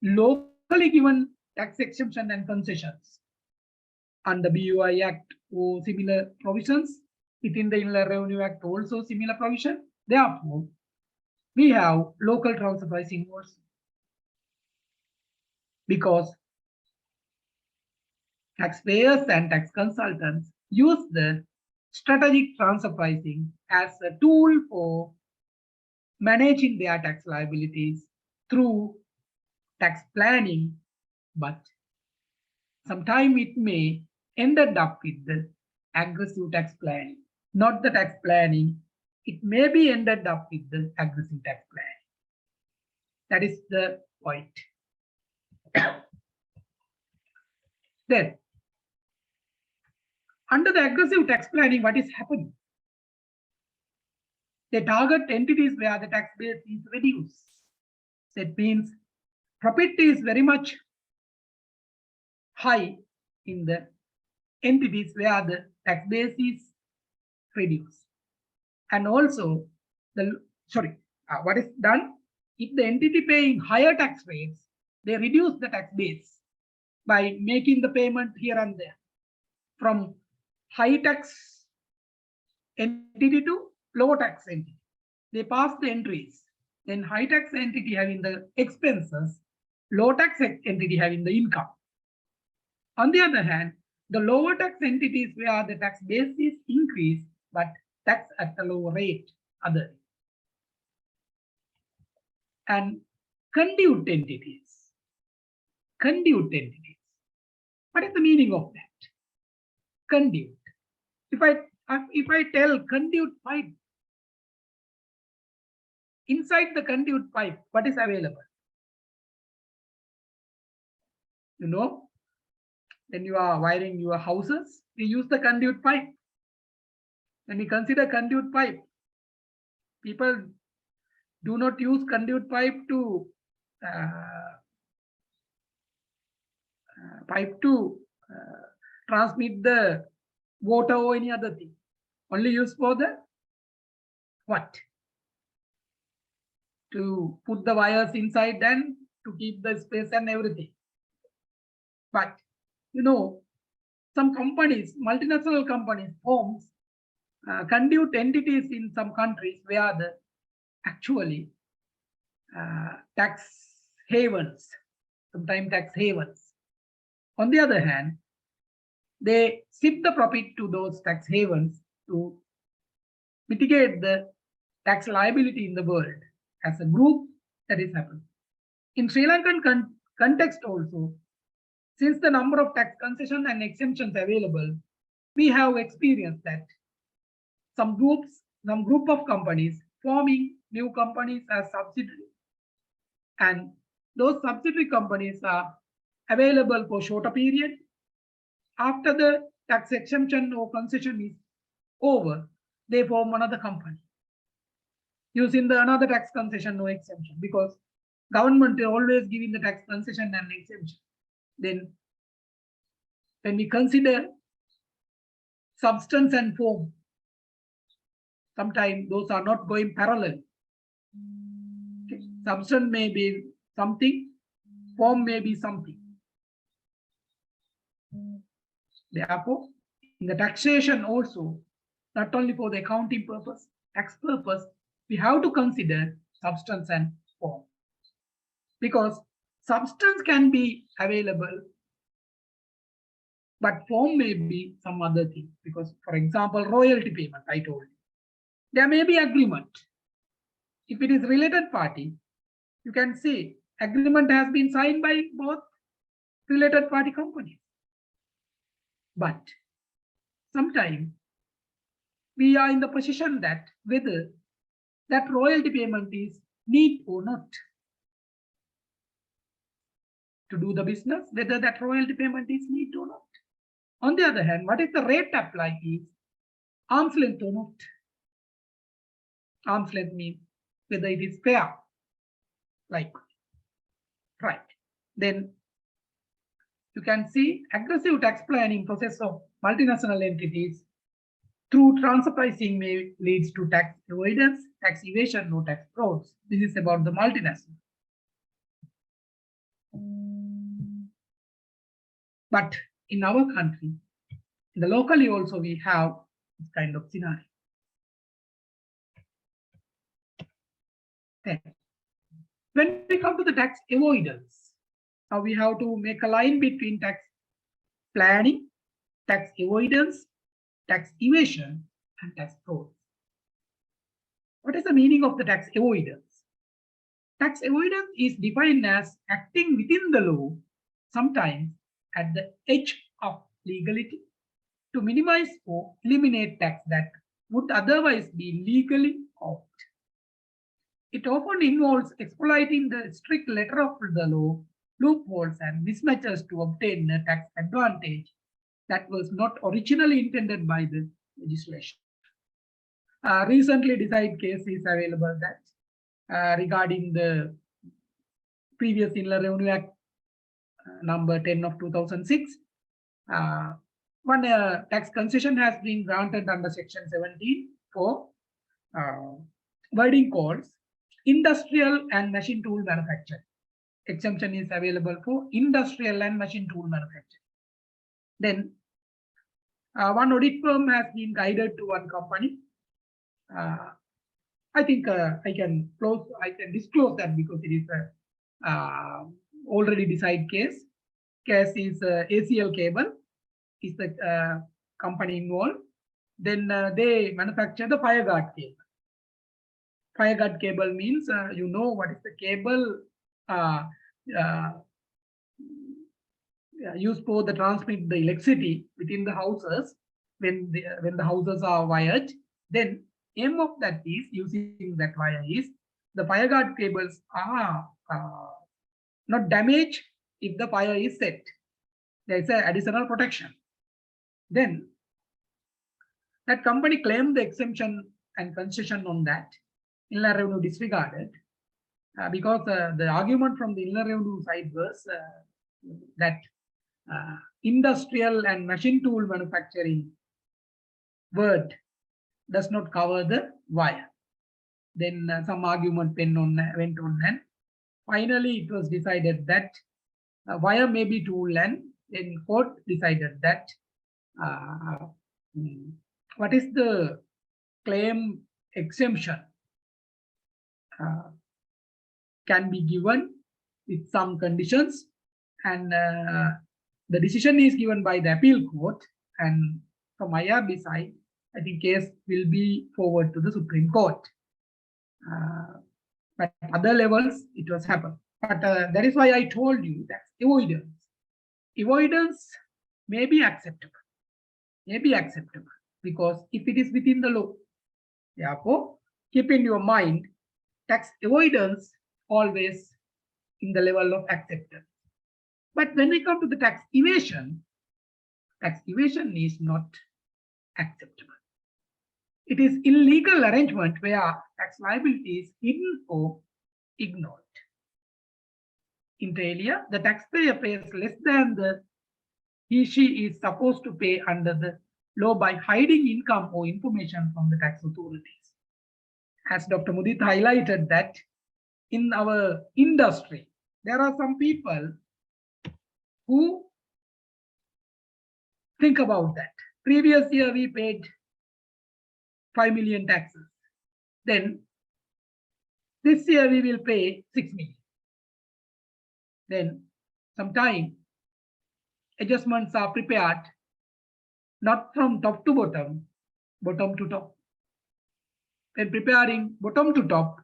locally given tax exemption and concessions under BUI Act or similar provisions, within the Inland Revenue Act also similar provision. Therefore, we have local transfer pricing also. Because taxpayers and tax consultants use the strategic transfer pricing as a tool for managing their tax liabilities through tax planning, but sometimes it may ended up with the aggressive tax planning, not the tax planning. It may be ended up with the aggressive tax planning. That is the point. Then, under the aggressive tax planning, what is happening? They target entities where the tax base is reduced. That means profit is very much high in the entities where the tax base is reduced. And also, what is done? If the entity paying higher tax rates, they reduce the tax base by making the payment here and there from high tax entity to low tax entity. They pass the entries. Then high tax entity having the expenses, low tax entity having the income. On the other hand, the lower tax entities where the tax base is increased, but tax at a lower rate, other. And conduit entities. Conduit entities. What is the meaning of that? Conduit. If I tell conduit pipe, inside the conduit pipe, what is available? You know, when you are wiring your houses, we use the conduit pipe. When we consider conduit pipe, people do not use conduit pipe to transmit the water or any other thing. Only used for the what? To put the wires inside and to keep the space and everything. But you know, some companies, multinational companies, forms conduit entities in some countries where the actually tax havens, sometimes tax havens. On the other hand, they ship the profit to those tax havens to mitigate the tax liability in the world. As a group, that is happening. In Sri Lankan context also, since the number of tax concessions and exemptions available, we have experienced that some group of companies forming new companies as subsidiaries, and those subsidiary companies are available for shorter period. After the tax exemption or concession is over, they form another company using the another tax concession or exemption, because government is always giving the tax concession and exemption. Then when we consider substance and form, sometimes those are not going parallel. Okay. Substance may be something, form may be something. Therefore, in the taxation also, not only for the accounting purpose, tax purpose, we have to consider substance and form. Because substance can be available, but form may be some other thing. Because, for example, royalty payment, I told you. There may be agreement. If it is related party, you can see agreement has been signed by both related party companies. But sometimes we are in the position that whether that royalty payment is need or not to do the business, whether that royalty payment is need or not. On the other hand, what if the rate applied is arm's length or not? Arm's length means whether it is fair, like, right. Then you can see aggressive tax planning process of multinational entities through transfer pricing may leads to tax avoidance, tax evasion, or tax frauds. This is about the multinational. But in our country, in the locally also we have this kind of scenario. Then, when we come to the tax avoidance, now we have to make a line between tax planning, tax avoidance, tax evasion, and tax fraud. What is the meaning of the tax avoidance? Tax avoidance is defined as acting within the law, sometimes at the edge of legality, to minimize or eliminate tax that would otherwise be legally owed. It often involves exploiting the strict letter of the law, loopholes, and mismatches to obtain a tax advantage that was not originally intended by the legislation. Recently decided case is available that regarding the previous Inland Revenue Act number 10 of 2006, one tax concession has been granted under section 17 for wording calls industrial and machine tool manufacture. Exemption is available for industrial and machine tool manufacture. Then one audit firm has been guided to one company. I think I can disclose that because it is a already decided case. Case is ACL Cable is the company involved. Then they manufacture the fire guard cable. Fire guard cable means you know what is the cable used for the transmit the electricity within the houses when the houses are wired. Then aim of that is using that wire is the fire guard cables are not damaged if the fire is set. There is an additional protection. Then that company claimed the exemption and concession on that. Inland Revenue disregarded because the argument from the Inland Revenue side was that industrial and machine tool manufacturing word does not cover the wire. Then some argument went on, and finally it was decided that wire may be tool, and then court decided that what is the claim exemption can be given with some conditions, and the decision is given by the appeal court, and from IRB side, I think case will be forward to the Supreme Court. But other levels, it was happened. But that is why I told you that avoidance. Avoidance may be acceptable. Because if it is within the law. Therefore, keep in your mind, tax avoidance always in the level of acceptance. But when we come to the tax evasion is not acceptable. It is illegal arrangement where tax liability is hidden or ignored. Inter alia, the taxpayer pays less than she is supposed to pay under the law by hiding income or information from the tax authorities. As Dr. Mudit highlighted that in our industry, there are some people who think about that. Previous year we paid 5 million taxes. Then this year we will pay 6 million. Then sometime adjustments are prepared not from top to bottom, bottom to top. When preparing bottom to top,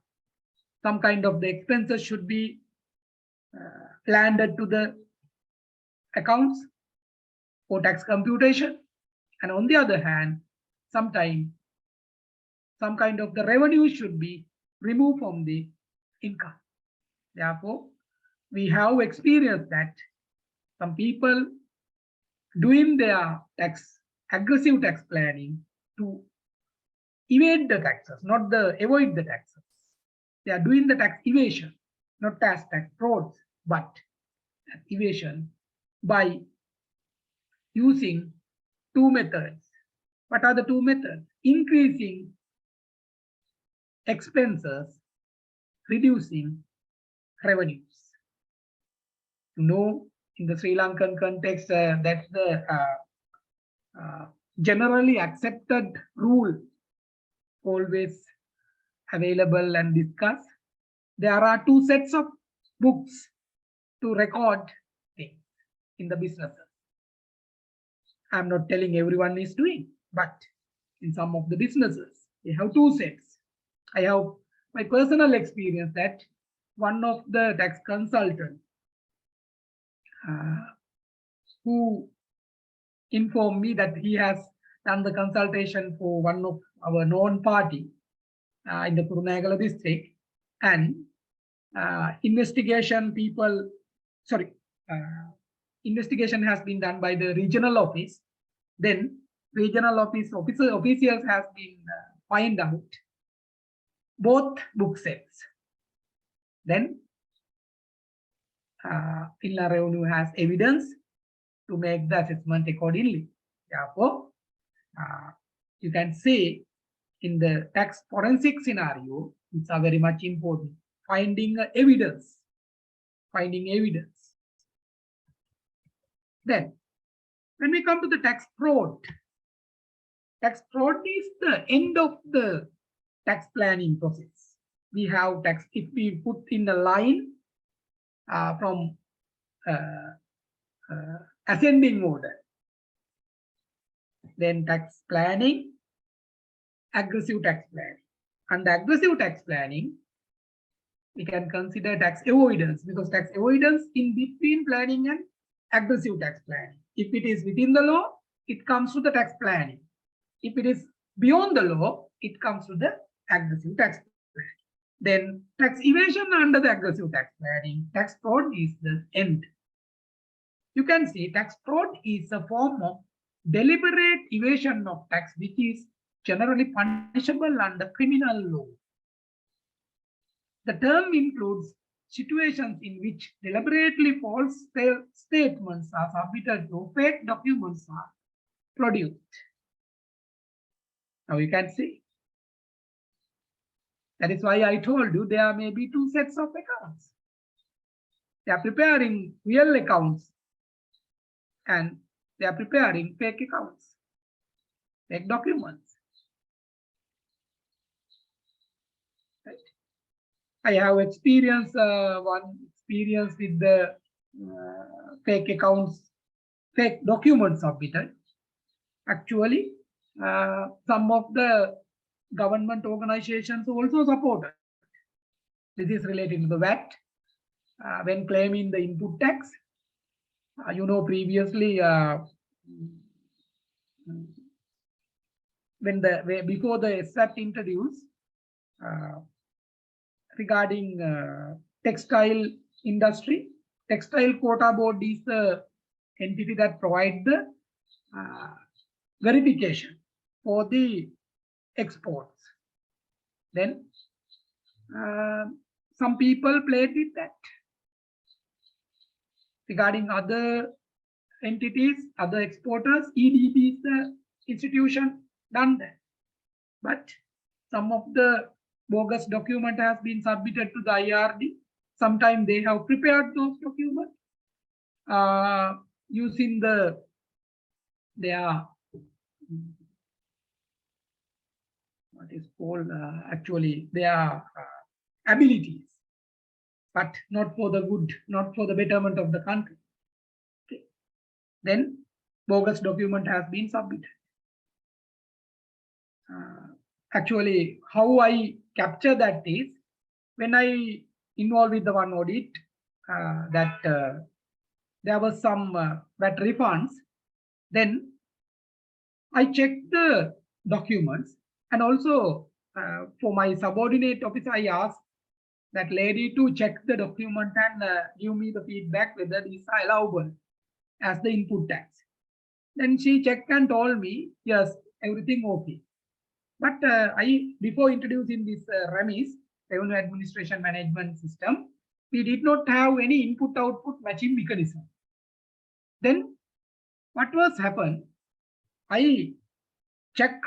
some kind of the expenses should be landed to the accounts for tax computation. And on the other hand, sometimes some kind of the revenue should be removed from the income. Therefore, we have experienced that some people doing their aggressive tax planning to evade the taxes, not the avoid the taxes. They are doing the tax evasion, not tax frauds, but tax evasion by using two methods. What are the two methods? Increasing expenses, reducing revenues. You know, in the Sri Lankan context, that's the generally accepted rule, always available and discussed. There are two sets of books to record things in the businesses. I'm not telling everyone is doing, but in some of the businesses, they have two sets. I have my personal experience that one of the tax consultants who informed me that he has done the consultation for one of our known party in the Kurunegala district, and investigation has been done by the regional office. Then regional officials has been find out both book sets. Then Inland Revenue has evidence to make the assessment accordingly. Therefore, you can say in the tax forensic scenario, it's a very much important. Finding evidence. Then, when we come to the tax fraud is the end of the tax planning process. We have tax, if we put in the line from ascending order, then tax planning, aggressive tax planning. And the aggressive tax planning, we can consider tax avoidance, because tax avoidance in between planning and aggressive tax planning. If it is within the law, it comes to the tax planning. If it is beyond the law, it comes to the aggressive tax planning. Then tax evasion under the aggressive tax planning, tax fraud is the end. You can see tax fraud is a form of deliberate evasion of tax, which is generally punishable under criminal law. The term includes situations in which deliberately false statements are submitted to fake documents are produced. Now you can see. That is why I told you there may be two sets of accounts. They are preparing real accounts and they are preparing fake accounts, fake documents. Right? I have one experience with the fake accounts, fake documents submitted. Actually, some of the government organizations also supported. This is related to the VAT. When claiming the input tax, you know, previously before the VAT introduced, regarding textile industry, textile quota board is the entity that provides the verification for the exports. Then some people played with that. Regarding other entities, other exporters, EDP is the institution done that. But some of the bogus document has been submitted to the IRD. Sometimes they have prepared those documents using their what is called actually their abilities, but not for the good, not for the betterment of the country. Okay. Then bogus document has been submitted. Actually, how I capture that is when I involved with the one audit, that there was some that refunds, then I checked the documents, and also for my subordinate officer, I asked that lady to check the document and give me the feedback whether these are allowable as the input tax. Then she checked and told me, yes, everything okay. But before introducing this REMIS, Revenue Administration Management System, we did not have any input-output matching mechanism. Then what was happened? I check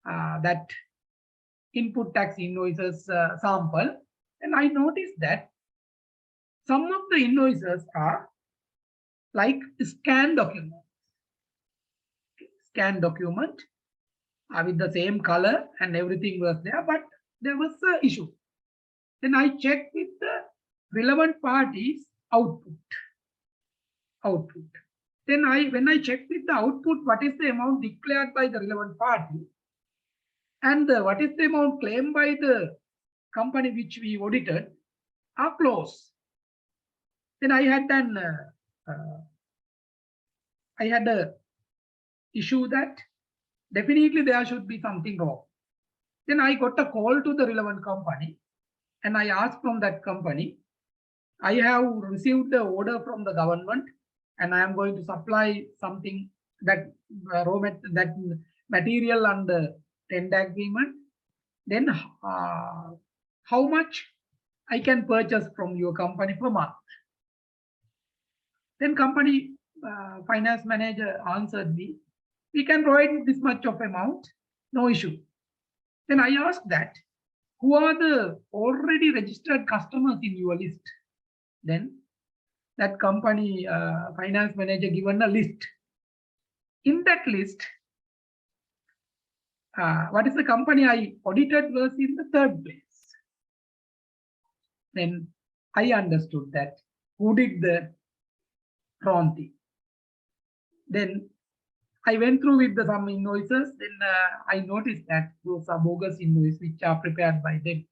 that input tax invoices sample, and I noticed that some of the invoices are like scan document with the same color and everything was there, but there was an issue. Then I checked with the relevant parties output. Then when I checked with the output, what is the amount declared by the relevant party, and what is the amount claimed by the company which we audited, are close. Then I had a issue that definitely there should be something wrong. Then I got a call to the relevant company, and I asked from that company, I have received the order from the government, and I am going to supply something that material under tender agreement. Then how much I can purchase from your company per month? Then company finance manager answered me, we can provide this much of amount, no issue. Then I asked that, who are the already registered customers in your list? Then that company finance manager given a list. In that list, what is the company I audited was in the third place. Then I understood that who did the wrong thing. Then I went through with some invoices. Then I noticed that those are bogus invoices which are prepared by them.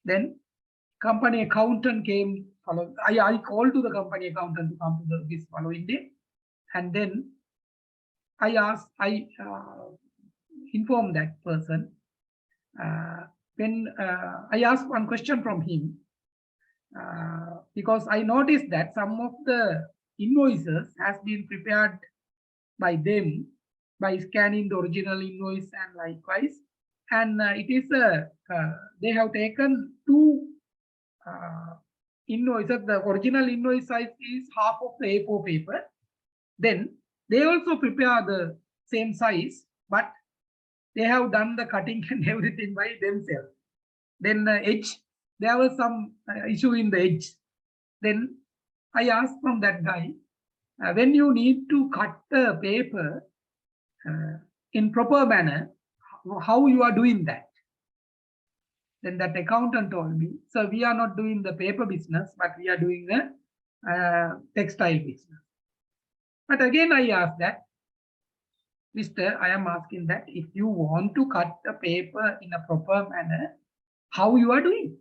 Then company accountant came. I called to the company accountant to come to this following day, and then I informed that person. When I asked one question from him, because I noticed that some of the invoices has been prepared by them by scanning the original invoice and likewise, and it is they have taken two invoices. The original invoice size is half of the A4 paper. Then they also prepare the same size, but they have done the cutting and everything by themselves. Then edge, there was some issue in the edge. Then I asked from that guy, when you need to cut the paper in proper manner, how you are doing that? Then that accountant told me, so we are not doing the paper business, but we are doing the textile business. But again, I asked that, Mister, I am asking that if you want to cut the paper in a proper manner, how you are doing?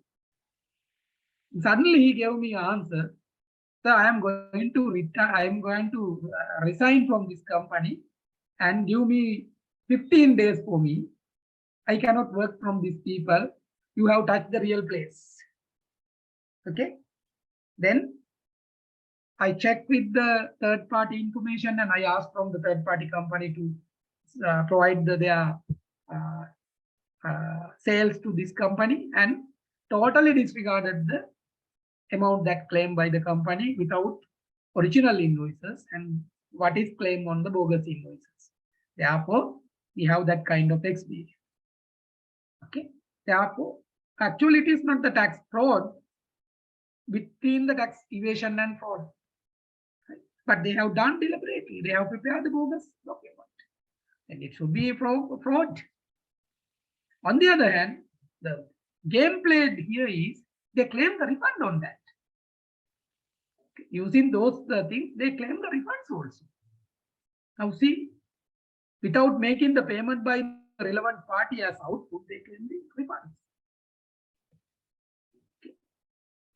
Suddenly he gave me an answer. So I am going to retire. I am going to resign from this company and give me 15 days for me. I cannot work from these people. You have touched the real place. Okay. Then I checked with the third party information, and I asked from the third party company to provide their sales to this company, and totally disregarded the amount that claimed by the company without original invoices and what is claimed on the bogus invoices. Therefore, we have that kind of experience. Okay. Therefore, actually it is not the tax fraud between the tax evasion and fraud. Right? But they have done deliberately. They have prepared the bogus document. And it should be a fraud. On the other hand, the game played here is they claim the refund on that. Using those things, they claim the refunds also. Now see, without making the payment by the relevant party as output, they claim the refunds.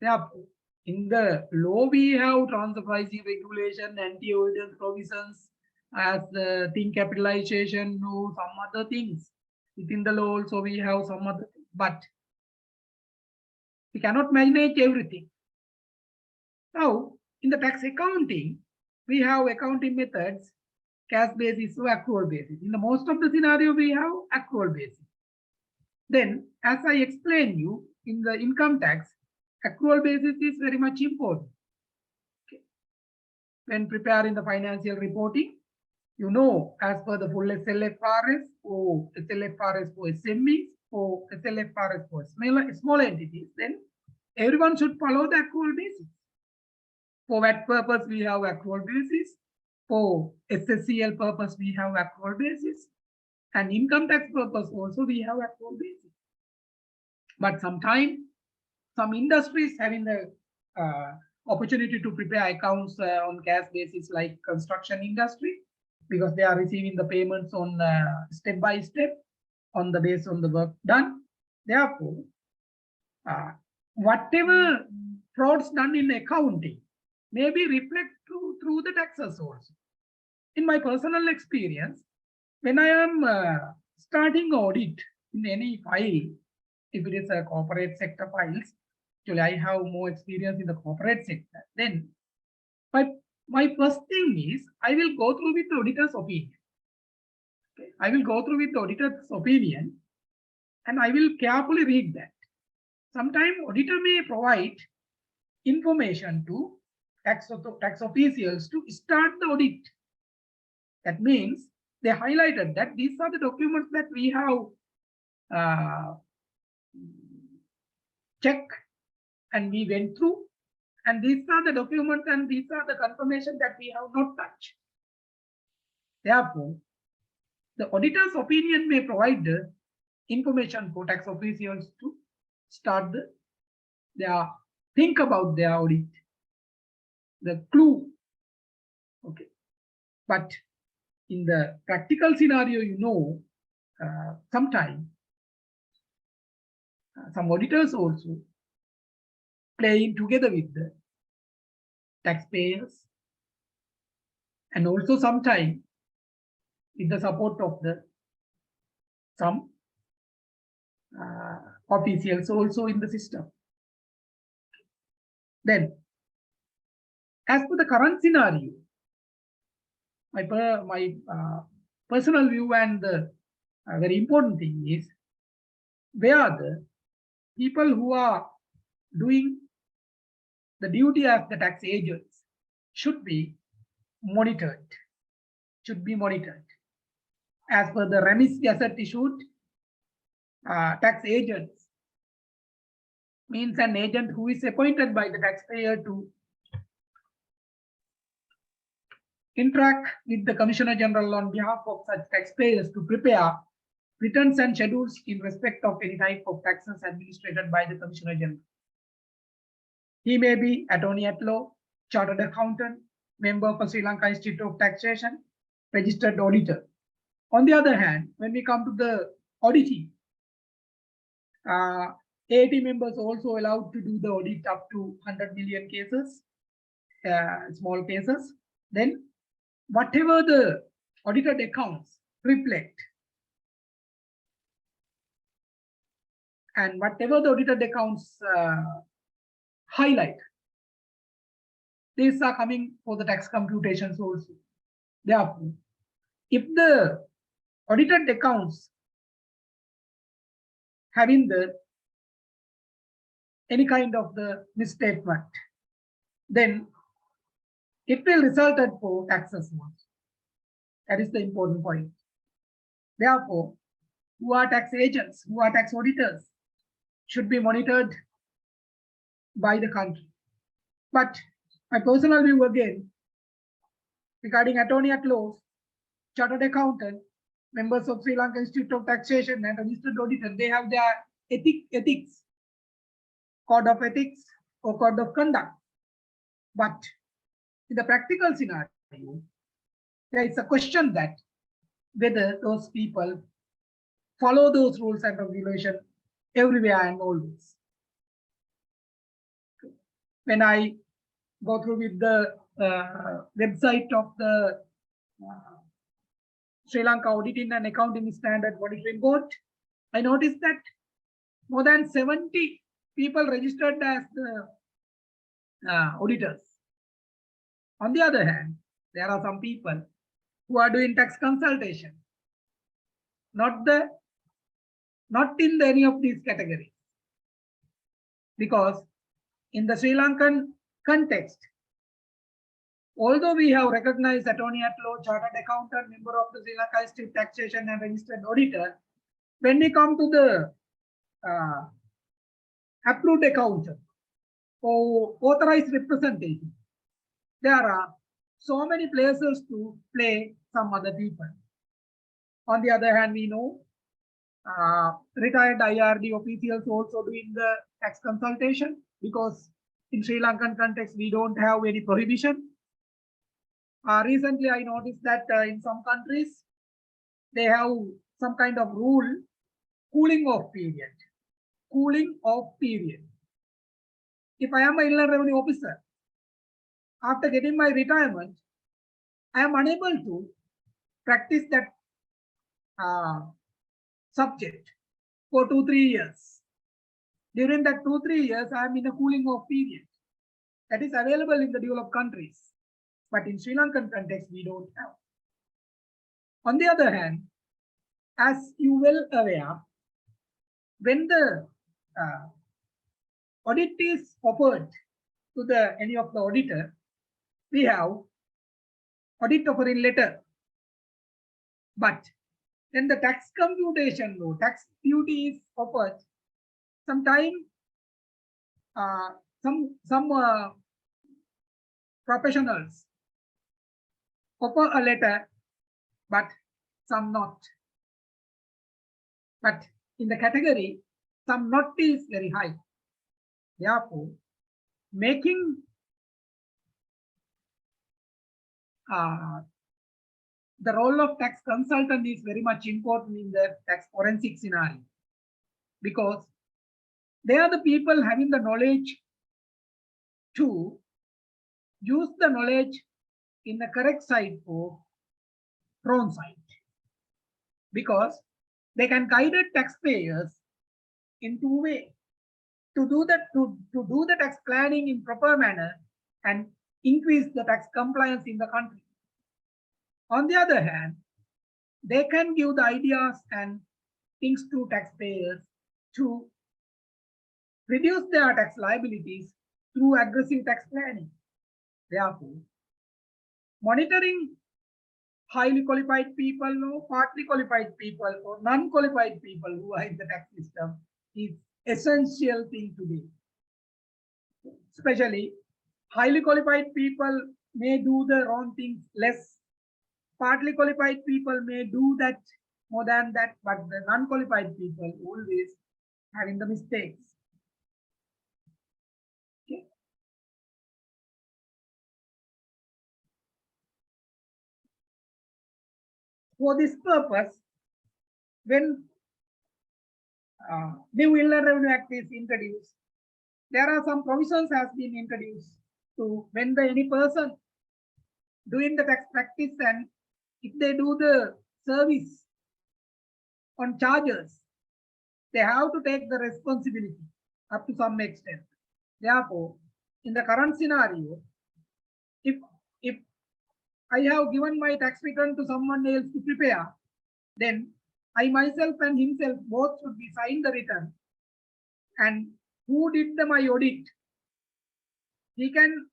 Therefore, in the law we have transfer pricing regulation, anti-avoidance provisions, as the thing capitalization, no, some other things. Within the law also we have some other things, but we cannot manage everything. Now, in the tax accounting, we have accounting methods, cash basis or accrual basis. In the most of the scenario, we have accrual basis. Then, as I explained you, in the income tax, accrual basis is very much important. Okay. When preparing the financial reporting, you know, as per the full SLFRS or SLFRS for SMEs or SLFRS for small entities, then everyone should follow the accrual basis. For that purpose, we have accrual basis. For SSCL purpose, we have accrual basis. And income tax purpose also, we have accrual basis. But sometimes, some industries having the opportunity to prepare accounts on cash basis, like construction industry, because they are receiving the payments on step by step on the base on the work done. Therefore, whatever frauds done in accounting may be reflected through the taxes also. In my personal experience, when I am starting audit in any file, if it is a corporate sector files, actually I have more experience in the corporate sector, then my first thing is I will go through with the auditor's opinion. Okay. I will go through with the auditor's opinion and I will carefully read that. Sometimes auditor may provide information to tax officials to start the audit. That means they highlighted that these are the documents that we have checked and we went through, and these are the documents and these are the confirmation that we have not touched. Therefore, the auditor's opinion may provide the information for tax officials to start think about their audit, the clue. Okay. But in the practical scenario, you know, sometimes some auditors also playing together with the taxpayers, and also sometimes with the support of some officials also in the system. Then, as per the current scenario, my personal view and the very important thing is where the people who are doing the duty as the tax agents should be monitored. As per the Remis Gazette issued, tax agents means an agent who is appointed by the taxpayer to interact with the Commissioner General on behalf of such taxpayers to prepare returns and schedules in respect of any type of taxes administered by the Commissioner General. He may be attorney at law, chartered accountant, member of Sri Lanka Institute of Taxation, registered auditor. On the other hand, when we come to the auditing, AAT members also allowed to do the audit up to 100 million cases, small cases. Then whatever the audited accounts reflect and whatever the audited accounts highlight, these are coming for the tax computations also. Therefore, if the audited accounts having any kind of the misstatement, then it will result for taxes once. That is the important point. Therefore, who are tax agents, who are tax auditors, should be monitored by the country. But my personal view again, regarding attorney at law, chartered accountant, members of Sri Lanka Institute of Taxation and registered auditor, they have their ethics, code of ethics or code of conduct. But in the practical scenario, there is a question that whether those people follow those rules and regulations everywhere and always. when I go through with the website of the Sri Lanka Auditing and Accounting Standard Audit Report, I noticed that more than 70 people registered as the auditors. On the other hand, there are some people who are doing tax consultation, not in any of these categories, because in the Sri Lankan context, although we have recognized attorney at law, chartered accountant, member of the Sri Lanka State Taxation and registered auditor, when we come to the approved accountant or authorized representative, there are so many places to play some other people. On the other hand, we know retired IRD officials also doing the tax consultation, because in Sri Lankan context, we don't have any prohibition. Recently, I noticed that in some countries, they have some kind of rule, cooling off period. Cooling off period. If I am an Inland Revenue officer, after getting my retirement, I am unable to practice that subject for 2-3 years. During that 2-3 years, I am in a cooling off period. That is available in the developed countries. But in Sri Lankan context, we don't have. On the other hand, as you well aware, when the audit is offered to any of the auditor, we have audit offering letter. But then the tax computation law, tax duty is offered. Sometime some professionals offer a letter, but some not. But in the category, some not is very high. Therefore, making the role of tax consultant is very much important in the tax forensic scenario, because they are the people having the knowledge to use the knowledge in the correct side for wrong side, because they can guide the taxpayers in two ways: to do the tax planning in proper manner and increase the tax compliance in the country. On the other hand, they can give the ideas and things to taxpayers to reduce their tax liabilities through aggressive tax planning. Therefore, monitoring highly qualified people or partly qualified people or non-qualified people who are in the tax system is essential thing today. Especially highly qualified people may do the wrong things less. Partly qualified people may do that more than that, but the non-qualified people always having the mistakes. Okay. For this purpose, when New Inland Revenue Act is introduced, there are some provisions has been introduced to when any person doing the tax practice, and if they do the service on charges, they have to take the responsibility up to some extent. Therefore, in the current scenario, if I have given my tax return to someone else to prepare, then I myself and himself both should be signed the return. And who did my audit, he can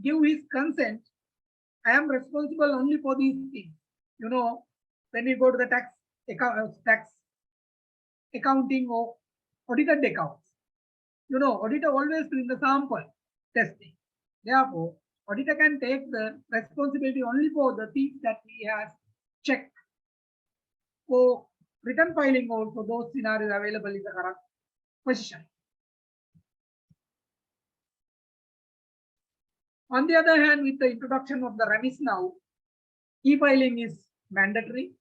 give his consent. I am responsible only for these things. You know, when we go to the tax accounting or audited accounts, you know, auditor always doing the sample testing. Therefore, auditor can take the responsibility only for the things that he has checked. For return filing also, those scenarios available in the current position. On the other hand, with the introduction of the remis now, e-filing is mandatory.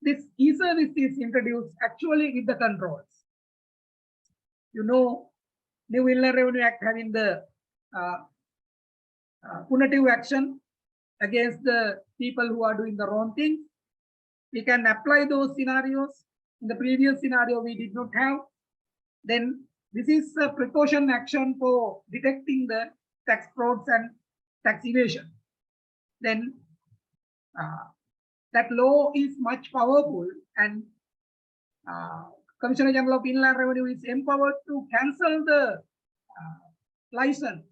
This e-service is introduced actually with the controls. You know, New Inland Revenue Act having the punitive action against the people who are doing the wrong things. We can apply those scenarios. In the previous scenario, we did not have. Then this is a precaution action for detecting the tax frauds and tax evasion. Then that law is much powerful, and Commissioner General of Inland Revenue is empowered to cancel the license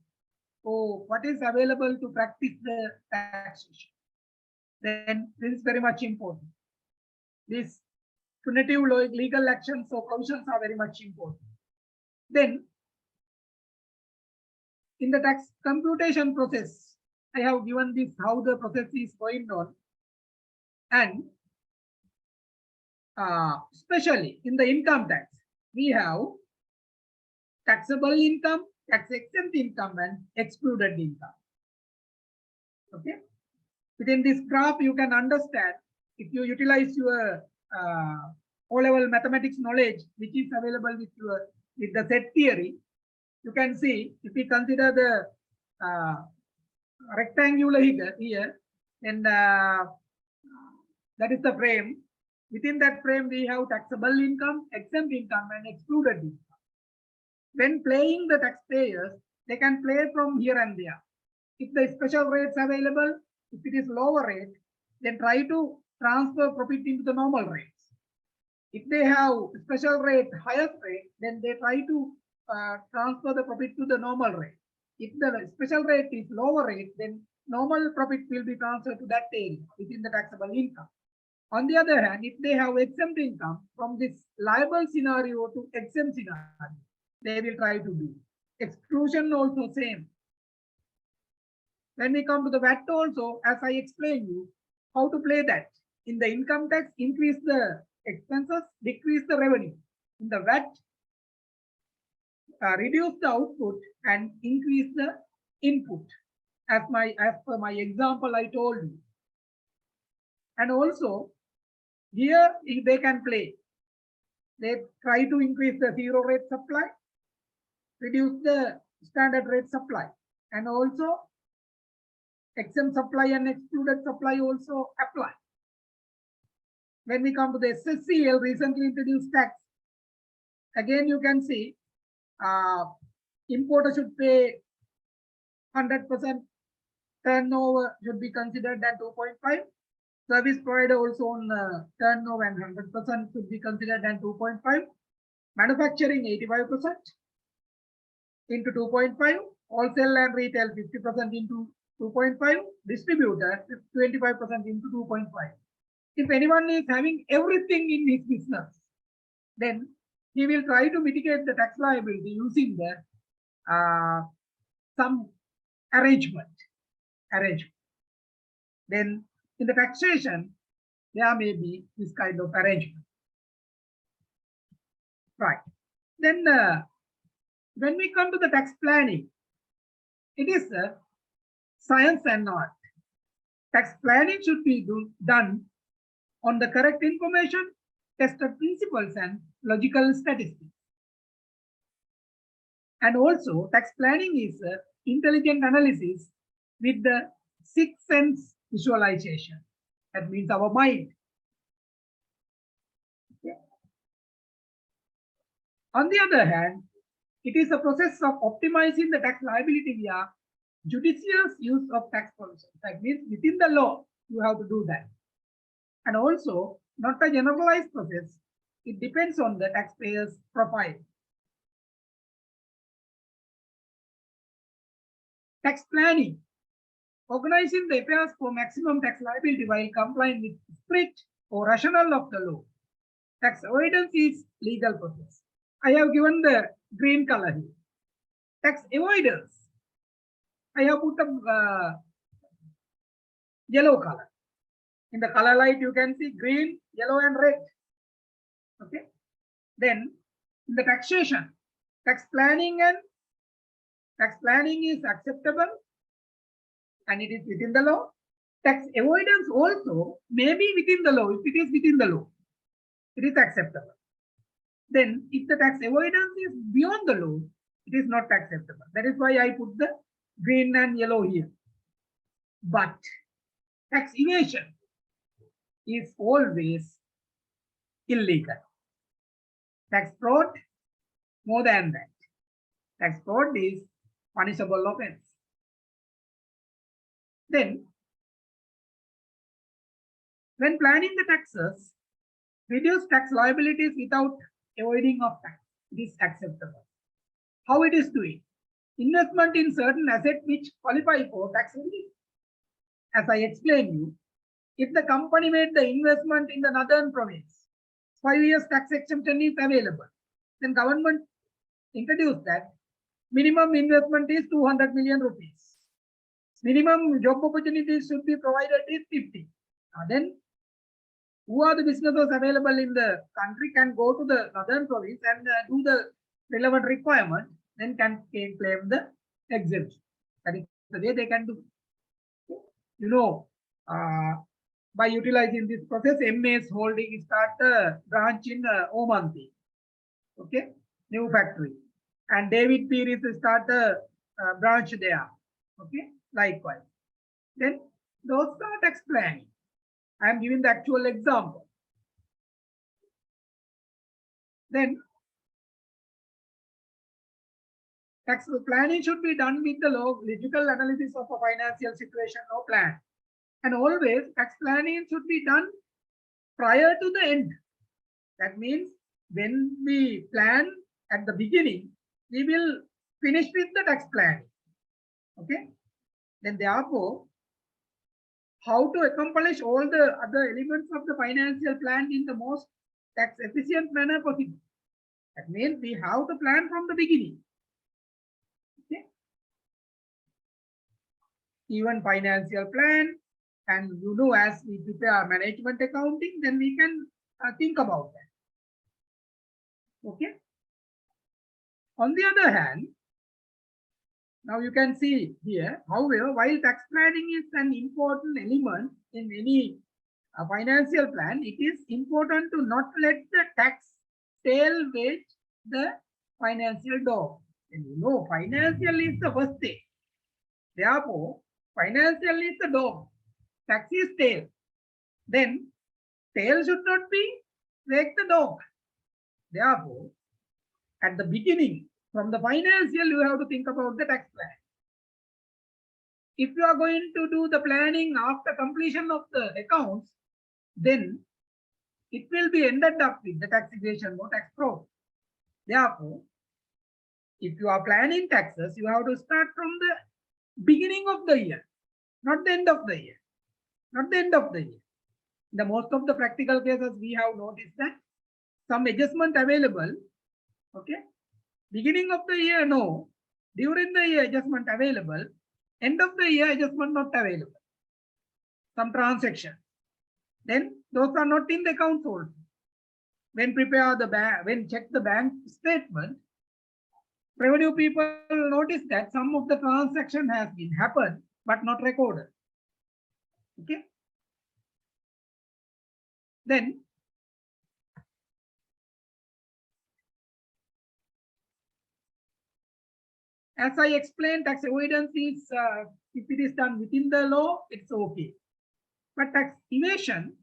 for what is available to practice the taxation. Then this is very much important. These punitive legal actions or provisions are very much important. Then in the tax computation process, I have given this how the process is going on, and especially in the income tax, we have taxable income, tax exempt income, and excluded income. Okay. Within this graph, you can understand, if you utilize your O-level mathematics knowledge, which is available with the set theory, you can see if we consider the rectangular here, then that is the frame. Within that frame, we have taxable income, exempt income, and excluded income. When playing the taxpayers, they can play from here and there. If the special rates available, if it is lower rate, then try to transfer profit into the normal rates. If they have special rate, higher rate, then they try to transfer the profit to the normal rate. If the special rate is lower rate, then normal profit will be transferred to that area within the taxable income. On the other hand, if they have exempt income, from this liable scenario to exempt scenario, they will try to do. Exclusion also same. When we come to the VAT also, as I explained you, how to play that. In the income tax, increase the expenses, decrease the revenue. In the VAT, reduce the output and increase the input. As per my example I told you. And also, here if they can play, they try to increase the zero rate supply, reduce the standard rate supply, and also exempt supply and excluded supply also apply. When we come to the SSCL, recently introduced tax, again you can see importer should pay 100% turnover should be considered at 2.5. Service provider also on turnover and 100% should be considered at 2.5. Manufacturing 85% into 2.5. Wholesale and retail 50% into 2.5. Distributor 25% into 2.5. If anyone is having everything in his business, then he will try to mitigate the tax liability using the some arrangement. Then in the taxation, there may be this kind of arrangement. Right. Then when we come to the tax planning, it is science and art. Tax planning should be done on the correct information, tested principles, and logical statistics. And also, tax planning is intelligent analysis with the sixth sense visualization. That means our mind. Okay. On the other hand, it is a process of optimizing the tax liability via judicious use of tax provisions. That means within the law, you have to do that. And also, not a generalized process. It depends on the taxpayer's profile. Tax planning. Organizing the affairs for maximum tax liability while complying with strict or rationale of the law. Tax avoidance is legal process. I have given the green color here. Tax avoidance. I have put a yellow color. In the color light, you can see green, yellow, and red. Okay. Then in the taxation, tax planning is acceptable and it is within the law. Tax avoidance also may be within the law. If it is within the law, it is acceptable. Then if the tax avoidance is beyond the law, it is not acceptable. That is why I put the green and yellow here. But tax evasion is always illegal. Tax fraud, more than that. Tax fraud is punishable offense. Then, when planning the taxes, reduce tax liabilities without avoiding of tax. It is acceptable. How it is doing? Investment in certain assets which qualify for tax relief. As I explained you, if the company made the investment in the northern province, 5 years tax exemption is available. Then government introduced that minimum investment is 200 million rupees. Minimum job opportunities should be provided is 50. Then who are the businesses available in the country can go to the northern province and do the relevant requirement, then can claim the exemption. That is the way they can do. You know, by utilizing this process, MS Holding start a branch in Omanthi. Okay, new factory. And David Pierce start a branch there. Okay, likewise. Then those are tax planning. I am giving the actual example. Then tax planning should be done with the logical analysis of a financial situation or plan. And always tax planning should be done prior to the end. That means when we plan at the beginning, we will finish with the tax planning. Okay. Then therefore, how to accomplish all the other elements of the financial plan in the most tax efficient manner possible. That means we have to plan from the beginning. Okay. Even financial plan, and you know, as we prepare management accounting, then we can think about that. Okay. On the other hand, now you can see here, however, while tax planning is an important element in any financial plan, it is important to not let the tax tail wage the financial dog. And you know, financial is the first thing. Therefore, financial is the dog. Tax is tail. Then tail should not be wag the dog. Therefore, at the beginning, from the financial, you have to think about the tax plan. If you are going to do the planning after completion of the accounts, then it will be ended up with the tax evasion or tax fraud. Therefore, if you are planning taxes, you have to start from the beginning of the year, not the end of the year. Not the end of the year. In the most of the practical cases, we have noticed that some adjustment available. Okay. Beginning of the year, no. During the year, adjustment available. End of the year, adjustment not available. Some transaction. Then those are not in the accounts also. When prepare the bank, when check the bank statement, revenue people notice that some of the transaction has been happened but not recorded. Okay. Then as I explained, tax avoidance is if it is done within the law, it's okay. But tax evasion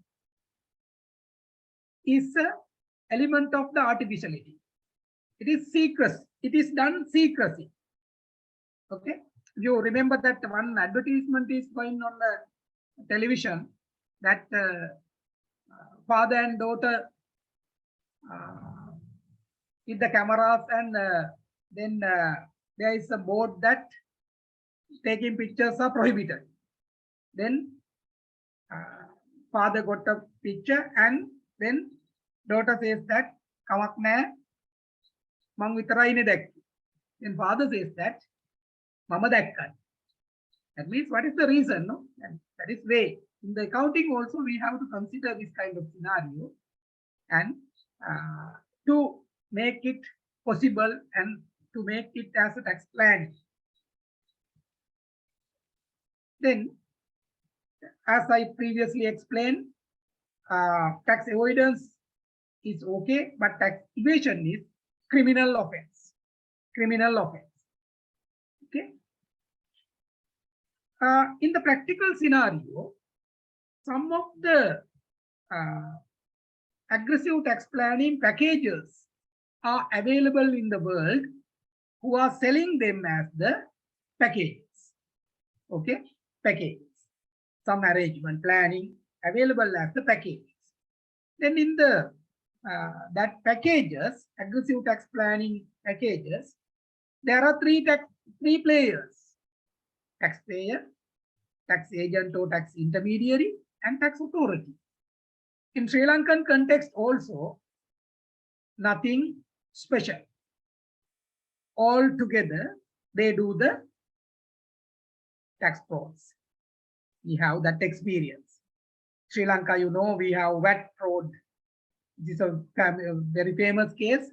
is an element of the artificiality. It is secrecy. It is done secrecy. Okay. You remember that one advertisement is going on the television that father and daughter with the cameras, and then there is a board that taking pictures are prohibited. Then father got a picture, and then daughter says that kamak naha mang vitarai ne dakki. Then father says that mama dakka. That means what is the reason? No, and that is way in the accounting also we have to consider this kind of scenario, and to make it possible and to make it as a tax plan. Then, as I previously explained, tax avoidance is okay, but tax evasion is criminal offense. Criminal offense. Okay. In the practical scenario, some of the aggressive tax planning packages are available in the world who are selling them as the packages. Okay, packages. Some arrangement planning available as the packages. Then in the that packages, aggressive tax planning packages, there are three players: taxpayer, tax agent or tax intermediary, and tax authority. In Sri Lankan context also, nothing special. All together, they do the tax frauds. We have that experience. Sri Lanka, you know, we have VAT fraud. This is a very famous case.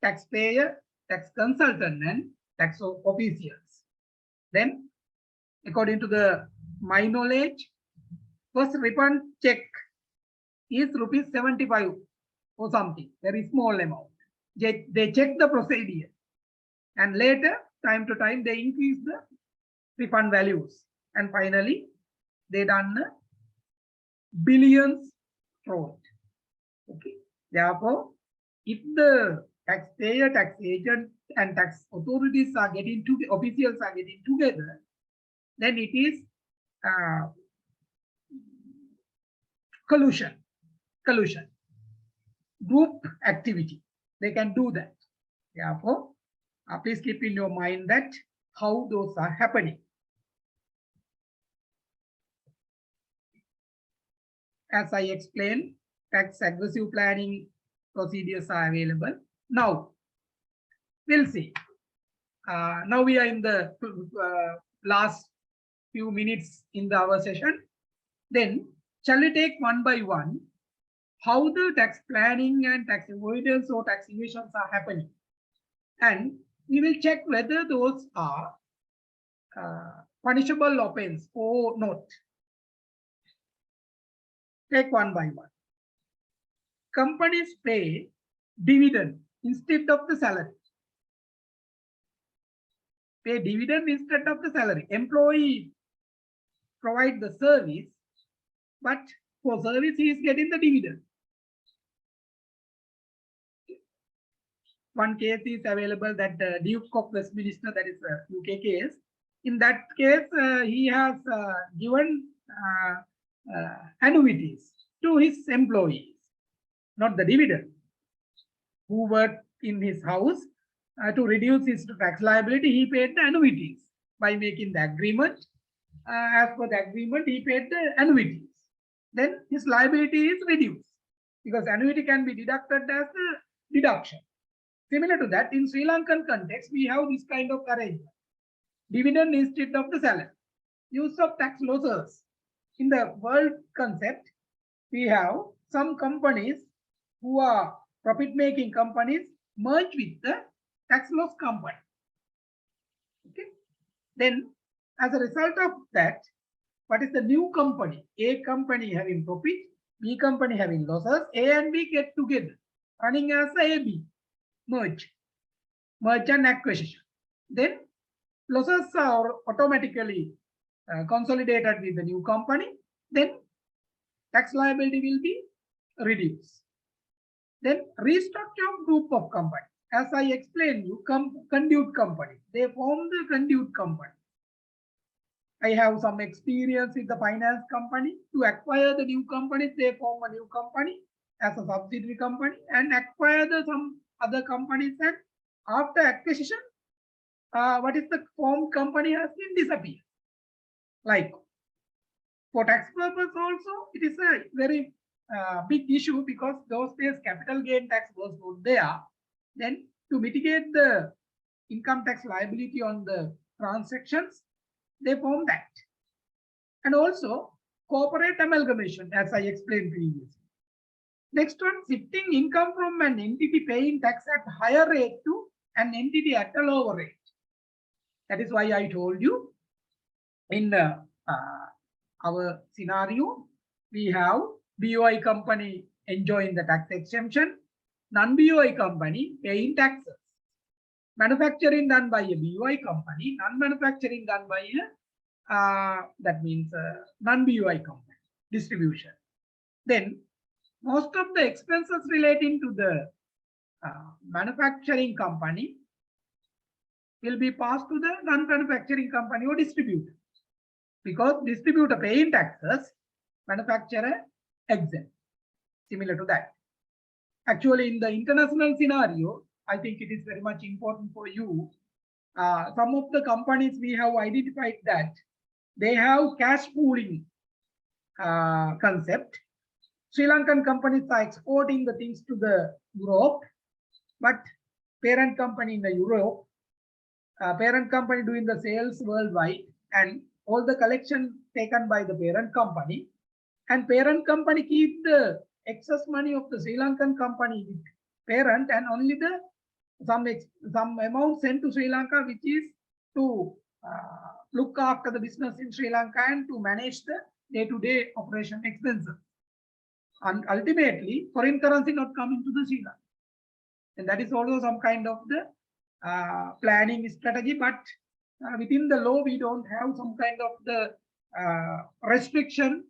Taxpayer, tax consultant, and tax officials. Then, according to my knowledge, first refund check is rupees 75 or something, very small amount. They check the procedure, and later, time to time, they increase the refund values, and finally, they done billions fraud. Okay. Therefore, if the taxpayer, tax agent, and tax authorities are getting officials are getting together, then it is collusion, group activity. They can do that. Therefore, please keep in your mind that how those are happening. As I explained, tax aggressive planning procedures are available. Now, we'll see. Now we are in the last few minutes in our session. Then, shall we take one by one how the tax planning and tax avoidance or tax evasions are happening? And we will check whether those are punishable offense or not. Take one by one. Companies pay dividend instead of the salary. Pay dividend instead of the salary. Employee provide the service, but for service he is getting the dividend. One case is available, that the Duke of Westminster, that is a UK case. In that case, he has given annuities to his employees, not the dividend, who worked in his house. To reduce his tax liability, he paid the annuities by making the agreement. As per the agreement, he paid the annuities. Then his liability is reduced because annuity can be deducted as a deduction. Similar to that, in Sri Lankan context, we have this kind of arrangement. Dividend instead of the salary. Use of tax losses. In the world concept, we have some companies who are profit-making companies merge with the tax loss company. Okay. Then, as a result of that, what is the new company? A company having profit, B company having losses, A and B get together, running as a AB, merge and acquisition. Then losses are automatically consolidated with the new company. Then tax liability will be reduced. Then restructure of group of company. As I explained you, conduit company. They form the conduit company. I have some experience with the finance company. To acquire the new company, they form a new company as a subsidiary company and acquire some other companies. And after acquisition, what is the formed company has been disappeared. Like for tax purpose also, it is a very big issue because those days capital gain tax was not there. Then to mitigate the income tax liability on the transactions, they form that. And also corporate amalgamation, as I explained previously. Next one, shifting income from an entity paying tax at higher rate to an entity at a lower rate. That is why I told you in our scenario, we have BOI company enjoying the tax exemption, non-BOI company paying taxes. manufacturing done by a BUI company, non-manufacturing done by a, that means non-BUI company, distribution. Then most of the expenses relating to the manufacturing company will be passed to the non-manufacturing company or distributor. Because distributor paying taxes, manufacturer exempt. Similar to that. Actually, in the international scenario, I think it is very much important for you. Some of the companies we have identified that they have cash pooling concept. Sri Lankan companies are exporting the things to the Europe, but parent company in the Europe, parent company doing the sales worldwide, and all the collection taken by the parent company, and parent company keep the excess money of the Sri Lankan company with parent, and only the some amount sent to Sri Lanka, which is to look after the business in Sri Lanka and to manage the day-to-day operation expenses. And ultimately, foreign currency not coming to the Sri Lanka. And that is also some kind of the planning strategy, but within the law, we don't have some kind of the restriction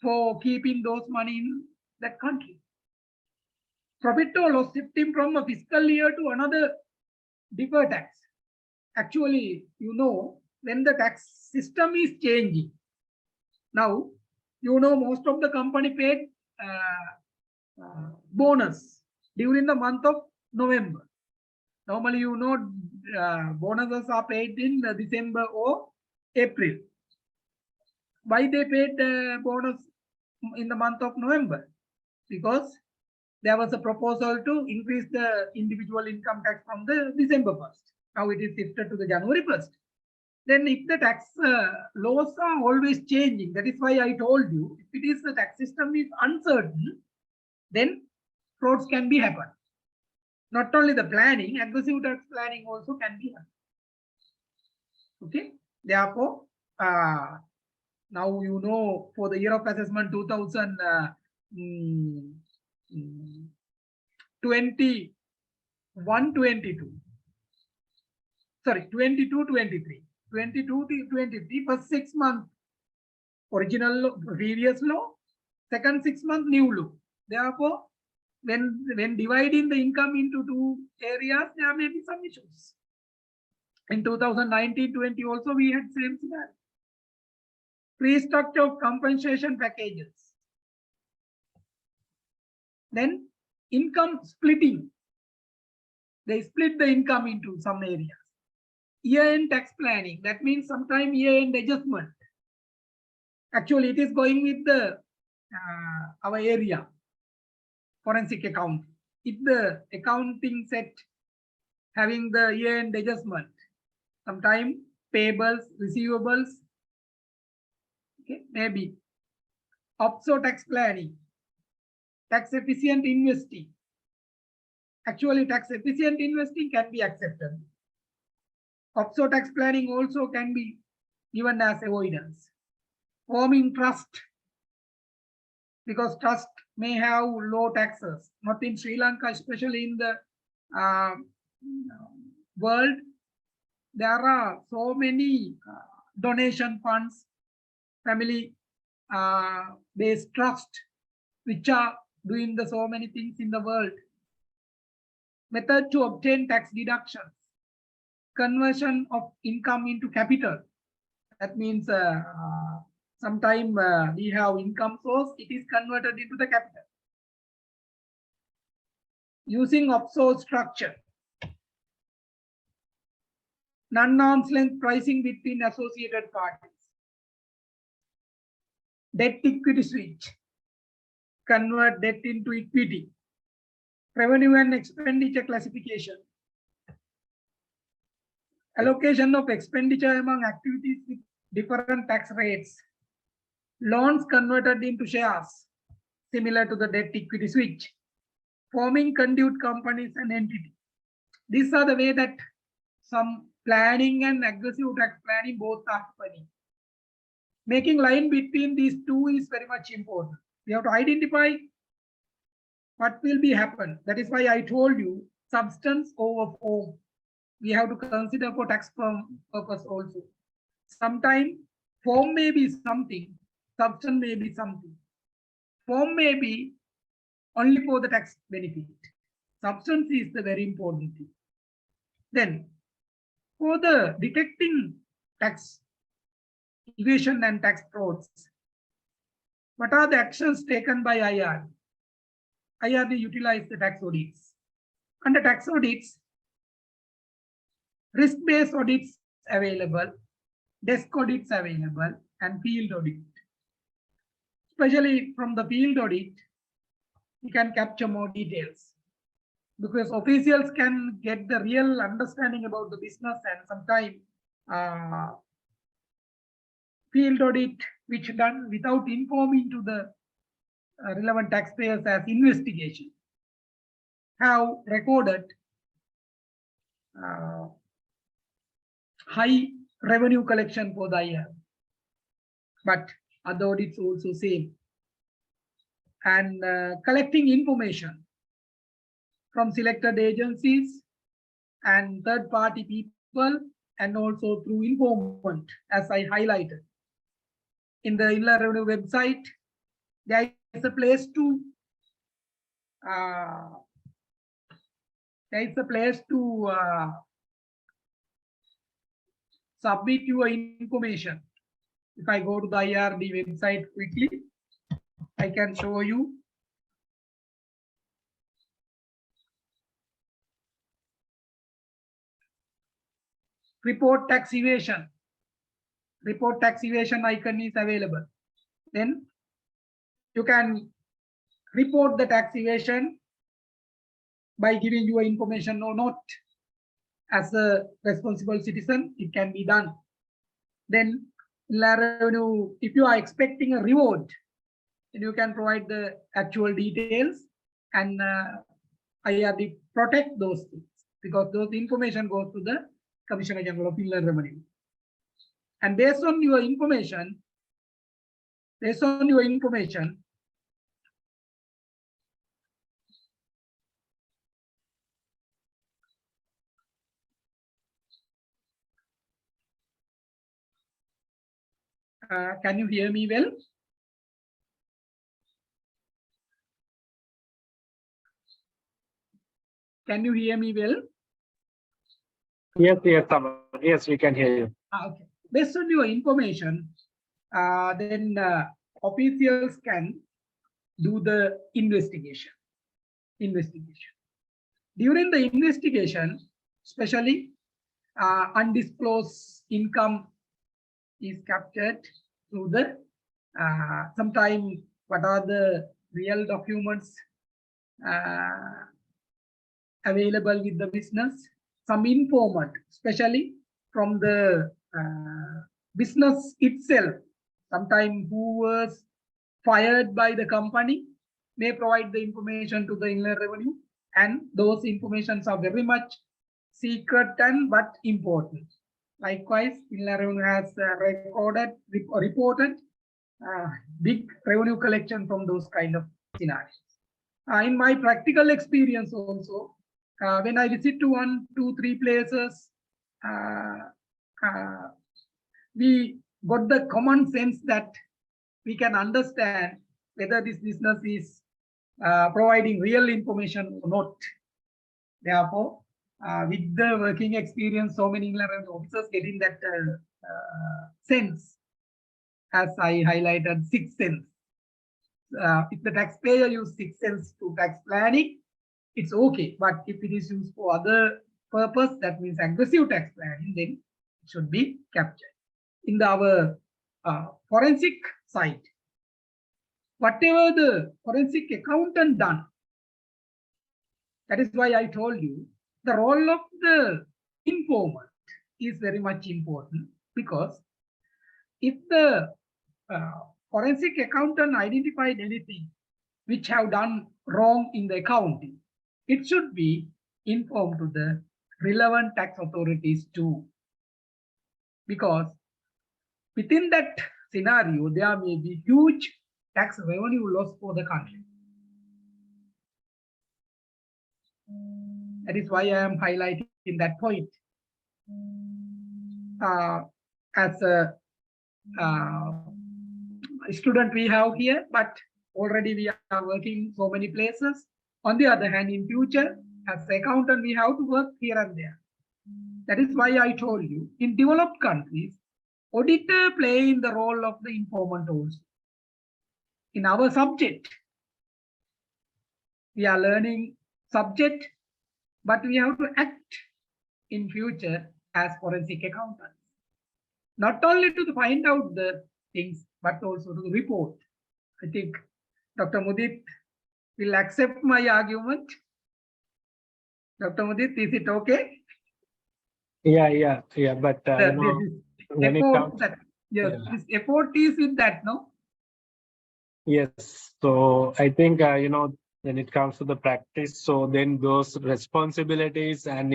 for keeping those money in that country. Profit or loss shifting from a fiscal year to another deferred tax. Actually, you know, when the tax system is changing, now, you know, most of the company paid bonus during the month of November. Normally, you know, bonuses are paid in December or April. Why they paid bonus in the month of November? Because there was a proposal to increase the individual income tax from the December 1st. Now it is shifted to the January 1st. Then if the tax laws are always changing, that is why I told you, if it is the tax system is uncertain, then frauds can be happen. Not only the planning, aggressive tax planning also can be happen. Okay. Therefore, now you know for the year of assessment 2021-22, sorry, 22-23, 22-23 for 6 months original law, previous law, second 6 month new law. Therefore, when dividing the income into two areas, there may be some issues. In 2019-20 also we had same scenario. Restructure of compensation packages. Then income splitting. They split the income into some areas. Year-end tax planning. That means sometime year-end adjustment. Actually, it is going with the our area. Forensic accounting. If the accounting set having the year-end adjustment, sometime payables, receivables, okay, maybe offshore tax planning, tax efficient investing. Actually, tax efficient investing can be accepted. Offshore tax planning also can be given as avoidance. Forming trust, because trust may have low taxes, not in Sri Lanka, especially in the world. There are so many donation funds, family based trust, which are doing the so many things in the world. Method to obtain tax deductions, conversion of income into capital. That means sometime we have income source, it is converted into the capital. Using offshore structure. Non-arm's length pricing between associated parties. Debt equity switch. Convert debt into equity. Revenue and expenditure classification. Allocation of expenditure among activities with different tax rates. Loans converted into shares, similar to the debt equity switch. Forming conduit companies and entities. These are the way that some planning and aggressive tax planning both are happening. Making line between these two is very much important. We have to identify what will be happen. That is why I told you substance over form. we have to consider for tax purpose also. Sometimes form may be something, substance may be something. Form may be only for the tax benefit. Substance is the very important thing. Then, for the detecting tax evasion and tax frauds, what are the actions taken by IR? IRD utilize the tax audits. Under tax audits, risk-based audits available, desk audits available, and field audit. Especially from the field audit, we can capture more details because officials can get the real understanding about the business, and sometimes field audit which done without informing to the relevant taxpayers as investigation have recorded high revenue collection for the year, but other audits also same. And collecting information from selected agencies and third-party people, and also through informant, as I highlighted. In the Inland Revenue website, there is a place to submit your information. If I go to the IRD website quickly, I can show you. Report tax evasion. Report tax evasion icon is available. Then you can report the tax evasion by giving your information or not. As a responsible citizen, it can be done. Then revenue, if you are expecting a reward, then you can provide the actual details, and IRD protect those things because those information goes to the Commissioner General of Inland Revenue. And based on your information, can you hear me well? Can you hear me well? Yes, yes, Saman. Yes, we can hear you. Okay. Based on your information, then officials can do the investigation. During the investigation, especially undisclosed income is captured through the sometimes what are the real documents available with the business, some informant, especially from the business itself, sometimes who was fired by the company may provide the information to the Inland Revenue, and those informations are very much secret and but important. Likewise, Inland Revenue has reported big revenue collection from those kind of scenarios. In my practical experience also, when I visit to 1, 2, 3 places, we got the common sense that we can understand whether this business is providing real information or not. Therefore, with the working experience, so many Inland Revenue officers getting that sense, as I highlighted, sixth sense. If the taxpayer use sixth sense to tax planning, it's okay. But if it is used for other purpose, that means aggressive tax planning, then it should be captured. In our forensic side, whatever the forensic accountant done, that is why I told you the role of the informant is very much important, because if the forensic accountant identified anything which have done wrong in the accounting, it should be informed to the relevant tax authorities too, because within that scenario there may be huge tax revenue loss for the country. That is why I am highlighting that point. as a student we have here, but already we are working so many places. On the other hand, in future, as accountant, we have to work here and there. That is why I told you, in developed countries, auditor play in the role of the informant also. In our subject, we are learning subject, but we have to act in future as forensic accountants. Not only to find out the things, but also to report. I think Dr. Mudit will accept my argument. Dr. Mudit, is it okay? Yeah. But when it effort comes, that this effort is in that, no? yes. So I think when it comes to the practice, so then those responsibilities and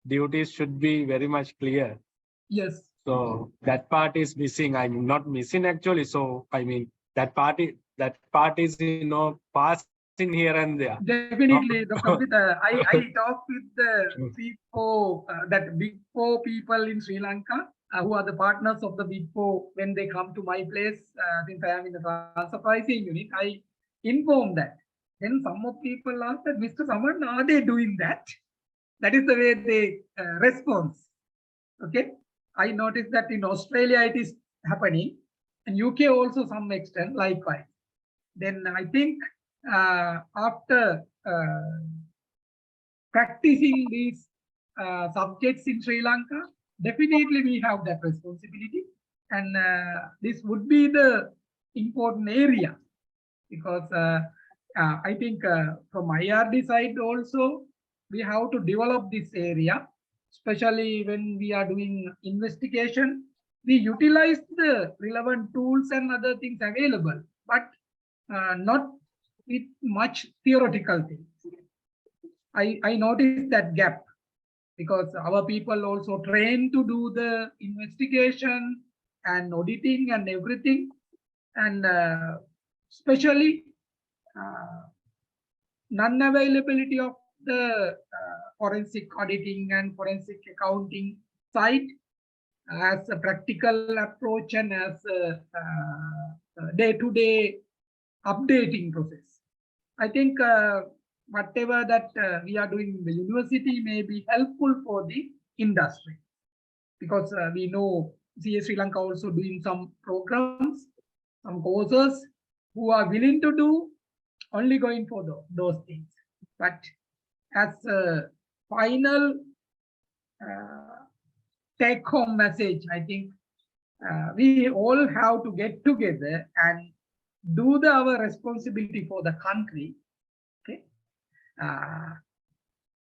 duties should be very much clear. Yes. So that part is missing. I'm not missing actually. So I mean that part is passing here and there. Definitely, Dr. Mudit, I talked with the big four people in Sri Lanka who are the partners of the big four. When they come to my place, since I am in the transfer pricing unit, I inform that. Then some of people ask that, Mr. Saman, are they doing that? That is the way they respond. Okay. I noticed that in Australia it is happening, and UK also some extent likewise. Then I think after practicing these subjects in Sri Lanka, definitely we have that responsibility, and this would be the important area, because I think from IRD side also we have to develop this area, especially when we are doing investigation. We utilize the relevant tools and other things available, but not with much theoretical things. I noticed that gap, because our people also train to do the investigation and auditing and everything, and especially non-availability of the forensic auditing and forensic accounting side as a practical approach and as a day-to-day updating process. I think whatever that we are doing in the university may be helpful for the industry, because we know CS Sri Lanka also doing some programs, some courses, who are willing to do only going for those things. But as a final take-home message, I think we all have to get together and do our responsibility for the country. Okay,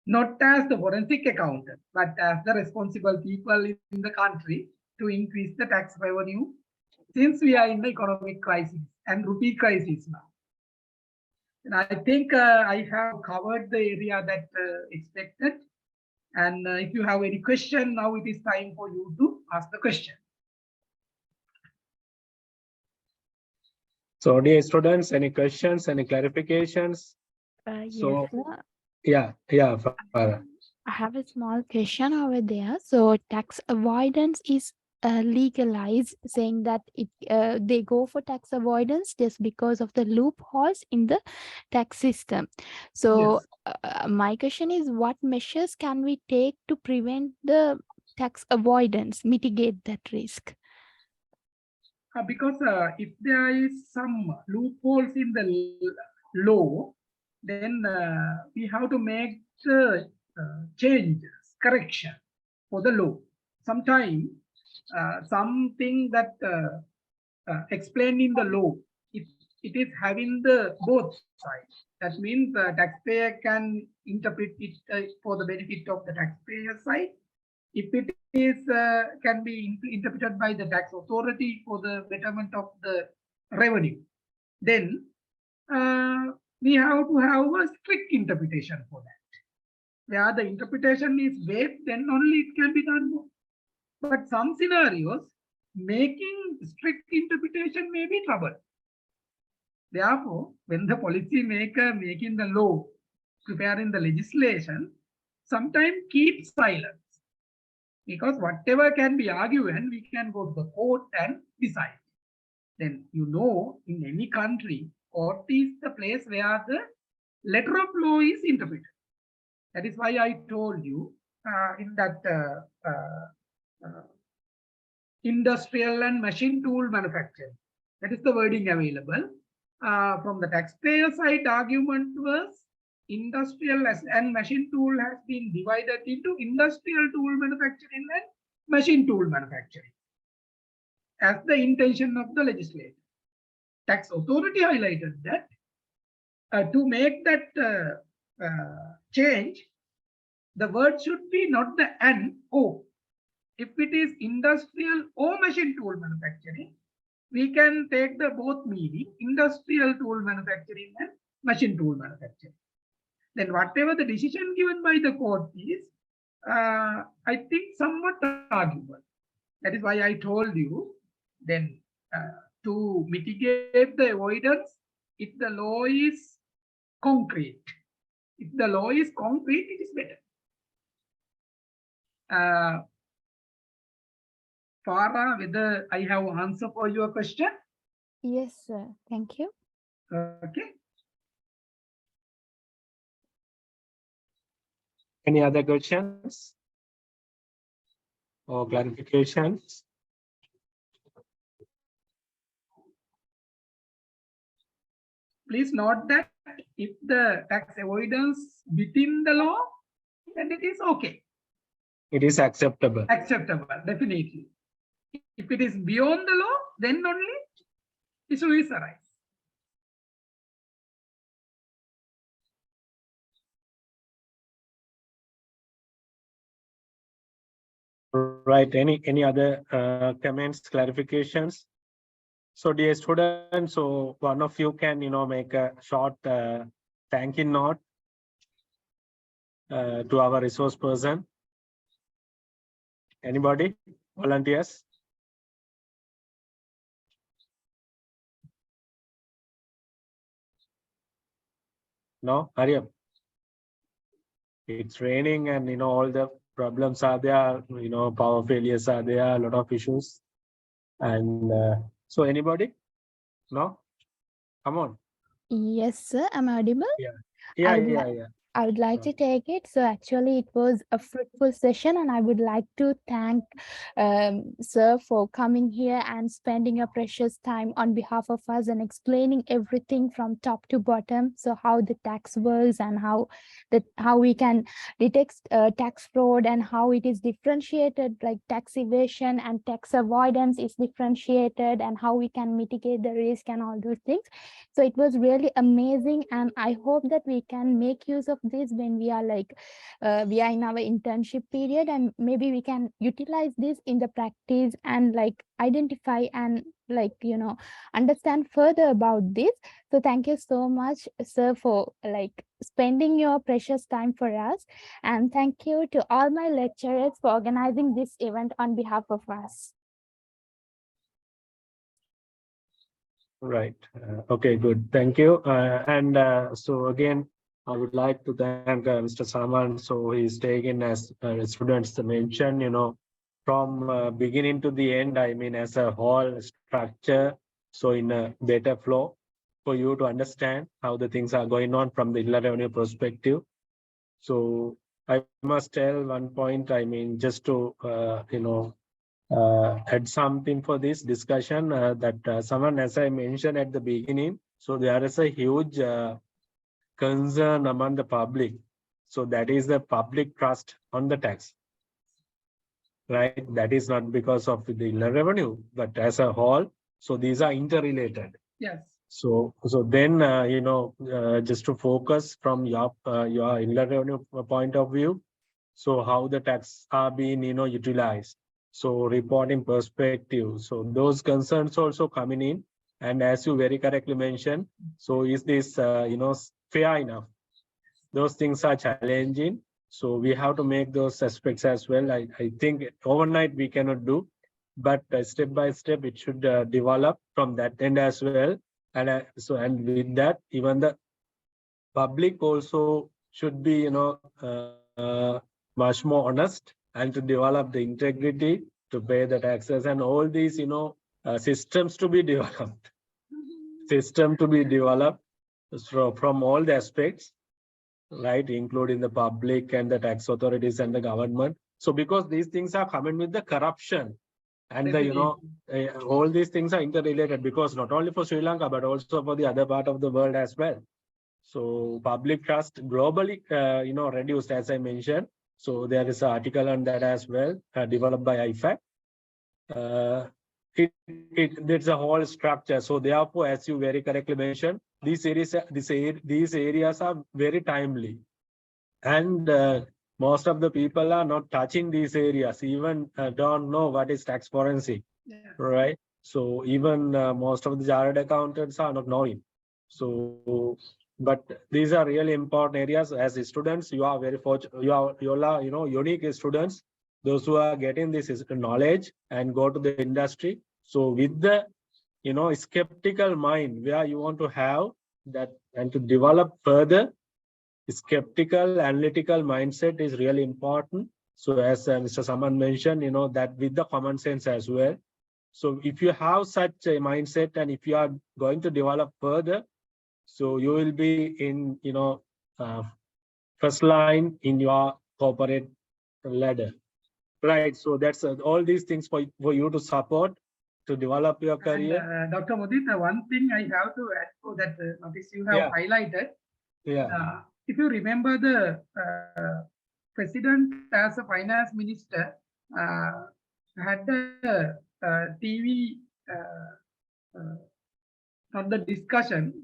not as the forensic accountant, but as the responsible people in the country to increase the tax revenue, since we are in the economic crisis and rupee crisis now. And I think I have covered the area that expected. And if you have any question, now it is time for you to ask the question. So dear students, any questions, any clarifications? Yes, So sir. yeah, Farah. I have a small question over there. So tax avoidance is legalized, saying that they go for tax avoidance just because of the loopholes in the tax system. So my question is, what measures can we take to prevent the tax avoidance, mitigate that risk? Because if there is some loopholes in the law, then we have to make the changes, correction for the law. Sometimes something that explained in the law, it is having the both sides. That means the taxpayer can interpret it for the benefit of the taxpayer side. If it is can be interpreted by the tax authority for the betterment of the revenue, then we have to have a strict interpretation for that. Where the interpretation is vague, then only it can be done more. But some scenarios, making strict interpretation may be trouble. Therefore, when the policy maker making the law, preparing the legislation, sometimes keep silence. Because whatever can be argued, and we can go to the court and decide. Then in any country, court is the place where the letter of law is interpreted. That is why I told you in that industrial and machine tool manufacturing. That is the wording available. From the taxpayer side, argument was industrial and machine tool has been divided into industrial tool manufacturing and machine tool manufacturing as the intention of the legislator. Tax authority highlighted that to make that change, the word should be not the and or. If it is industrial or machine tool manufacturing, we can take the both meaning, industrial tool manufacturing and machine tool manufacturing. Then whatever the decision given by the court is, I think somewhat arguable. That is why I told you, then to mitigate the avoidance, if the law is concrete, it is better. Farah, whether I have answer for your question? Yes, sir. Thank you. Okay. Any other questions or clarifications? Please note that if the tax avoidance within the law, then it is okay. It is acceptable. Acceptable, definitely. If it is beyond the law, then only issue is arise. Right. Any other comments, clarifications? So dear students, so one of you can make a short thank you note to our resource person. Anybody? Volunteers? No? Hurry up. It's raining and all the problems are there, power failures are there, a lot of issues. And so anybody? No? Come on. Yes, sir. Am I audible? Yeah. I would like to take it. So actually, it was a fruitful session, and I would like to thank sir for coming here and spending your precious time on behalf of us and explaining everything from top to bottom. So how the tax works and how we can detect tax fraud and how it is differentiated, like tax evasion and tax avoidance is differentiated, and how we can mitigate the risk and all those things. So it was really amazing, and I hope that we can make use of this when we are we are in our internship period, and maybe we can utilize this in the practice and identify and understand further about this. So thank you so much, sir, for spending your precious time for us, and thank you to all my lecturers for organizing this event on behalf of us. Right. Okay, good. Thank you. So again, I would like to thank Mr. Saman. So he's taken, as students mentioned, from beginning to the end, I mean, as a whole structure, so in a better flow for you to understand how the things are going on from the inland revenue perspective. So I must tell one point, I mean, just to, add something for this discussion that someone, as I mentioned at the beginning, so there is a huge concern among the public. So that is the public trust on the tax, right? That is not because of the inland revenue, but as a whole. So these are interrelated. Yes. So then, just to focus from your inland revenue point of view, so how the tax are being, utilized. So reporting perspective. So those concerns also coming in. And as you very correctly mentioned, so is this, fair enough? Those things are challenging. So we have to make those aspects as well. I think overnight we cannot do, but step by step it should develop from that end as well. And and with that, even the public also should be, much more honest and to develop the integrity to pay the taxes and all these, systems to be developed, from all the aspects, right, including the public and the tax authorities and the government. So because these things are coming with the corruption and all these things are interrelated, because not only for Sri Lanka, but also for the other part of the world as well. So public trust globally, reduced, as I mentioned. So there is an article on that as well, developed by IFAC. It's a whole structure. So therefore, as you very correctly mentioned, these areas are very timely, and most of the people are not touching these areas, even don't know what is tax forensic, right? So even most of the chartered accountants are not knowing. So, but these are really important areas. As students, you are very fortunate. You are unique students. Those who are getting this knowledge and go to the industry. So with the skeptical mind, where you want to have that and to develop further, skeptical analytical mindset is really important. So as Mr. Saman mentioned, that with the common sense as well. So if you have such a mindset and if you are going to develop further, so you will be in first line in your corporate ladder, right? So that's all these things for you to support to develop your career. And, Dr. Mudit, one thing I have to add to that notice you have highlighted. If you remember, the president as a finance minister had a TV, not the discussion,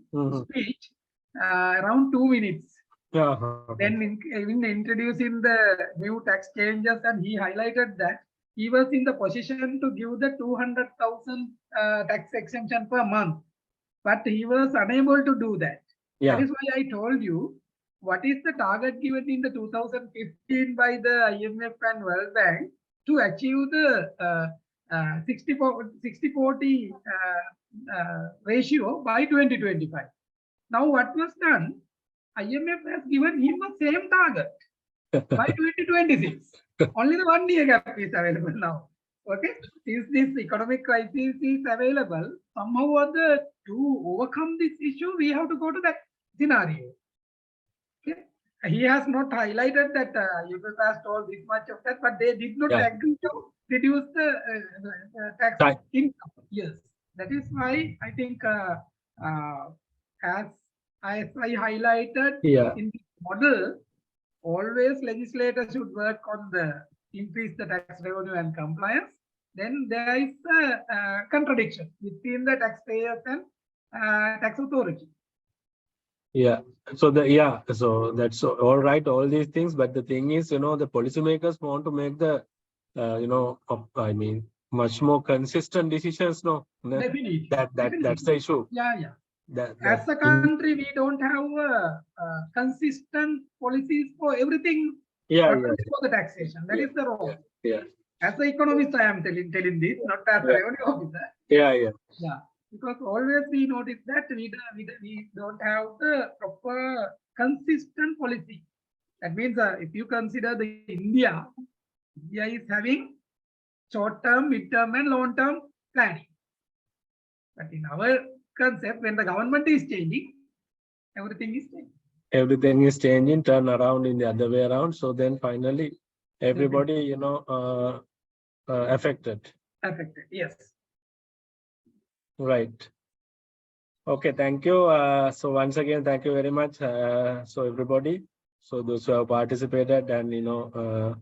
speech around 2 minutes. Then in introducing the new tax changes, and he highlighted that he was in the position to give the 200,000 tax exemption per month, but he was unable to do that. That is why I told you what is the target given in the 2015 by the IMF and World Bank to achieve the 60-40 ratio by 2025. Now what was done? IMF has given him the same target by 2026. Only the 1 year gap is available now. Okay, since this economic crisis is available, somehow or the to overcome this issue, we have to go to that scenario. Okay, he has not highlighted that IMF has told this much of that, but they did not agree to reduce the tax income. Yes, that is why I think as I highlighted in this model, always legislators should work on the increase the tax revenue and compliance. Then there is a contradiction between the taxpayers and tax authority. So that's all right, all these things, but the thing is, the policymakers want to make the much more consistent decisions. Definitely. That's the issue. As a country, we don't have consistent policies for everything. For the taxation. That is the role. As an economist, I am telling this, not as a revenue officer. Because always we notice that we don't have the proper consistent policy. That means if you consider India is having short-term, mid-term, and long-term planning. But in our concept, when the government is changing, everything is changing. Everything is changing, turn around in the other way around. So then finally, everybody, affected. Affected, yes. Right. Okay, thank you. So once again, thank you very much. So everybody, so those who have participated and, who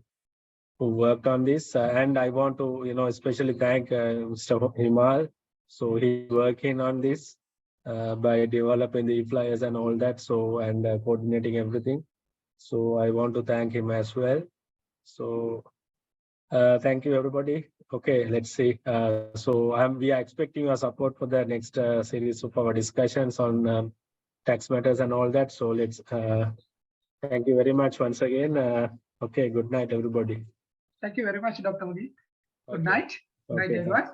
worked on this. And I want to, especially thank Mr. Himal. So he's working on this by developing the flyers and all that. So, and coordinating everything. So I want to thank him as well. So thank you, everybody. Okay, let's see. So we are expecting your support for the next series of our discussions on tax matters and all that. So let's thank you very much once again. Okay, good night, everybody. Thank you very much, Dr. Mudi. Good night. Good night, everyone.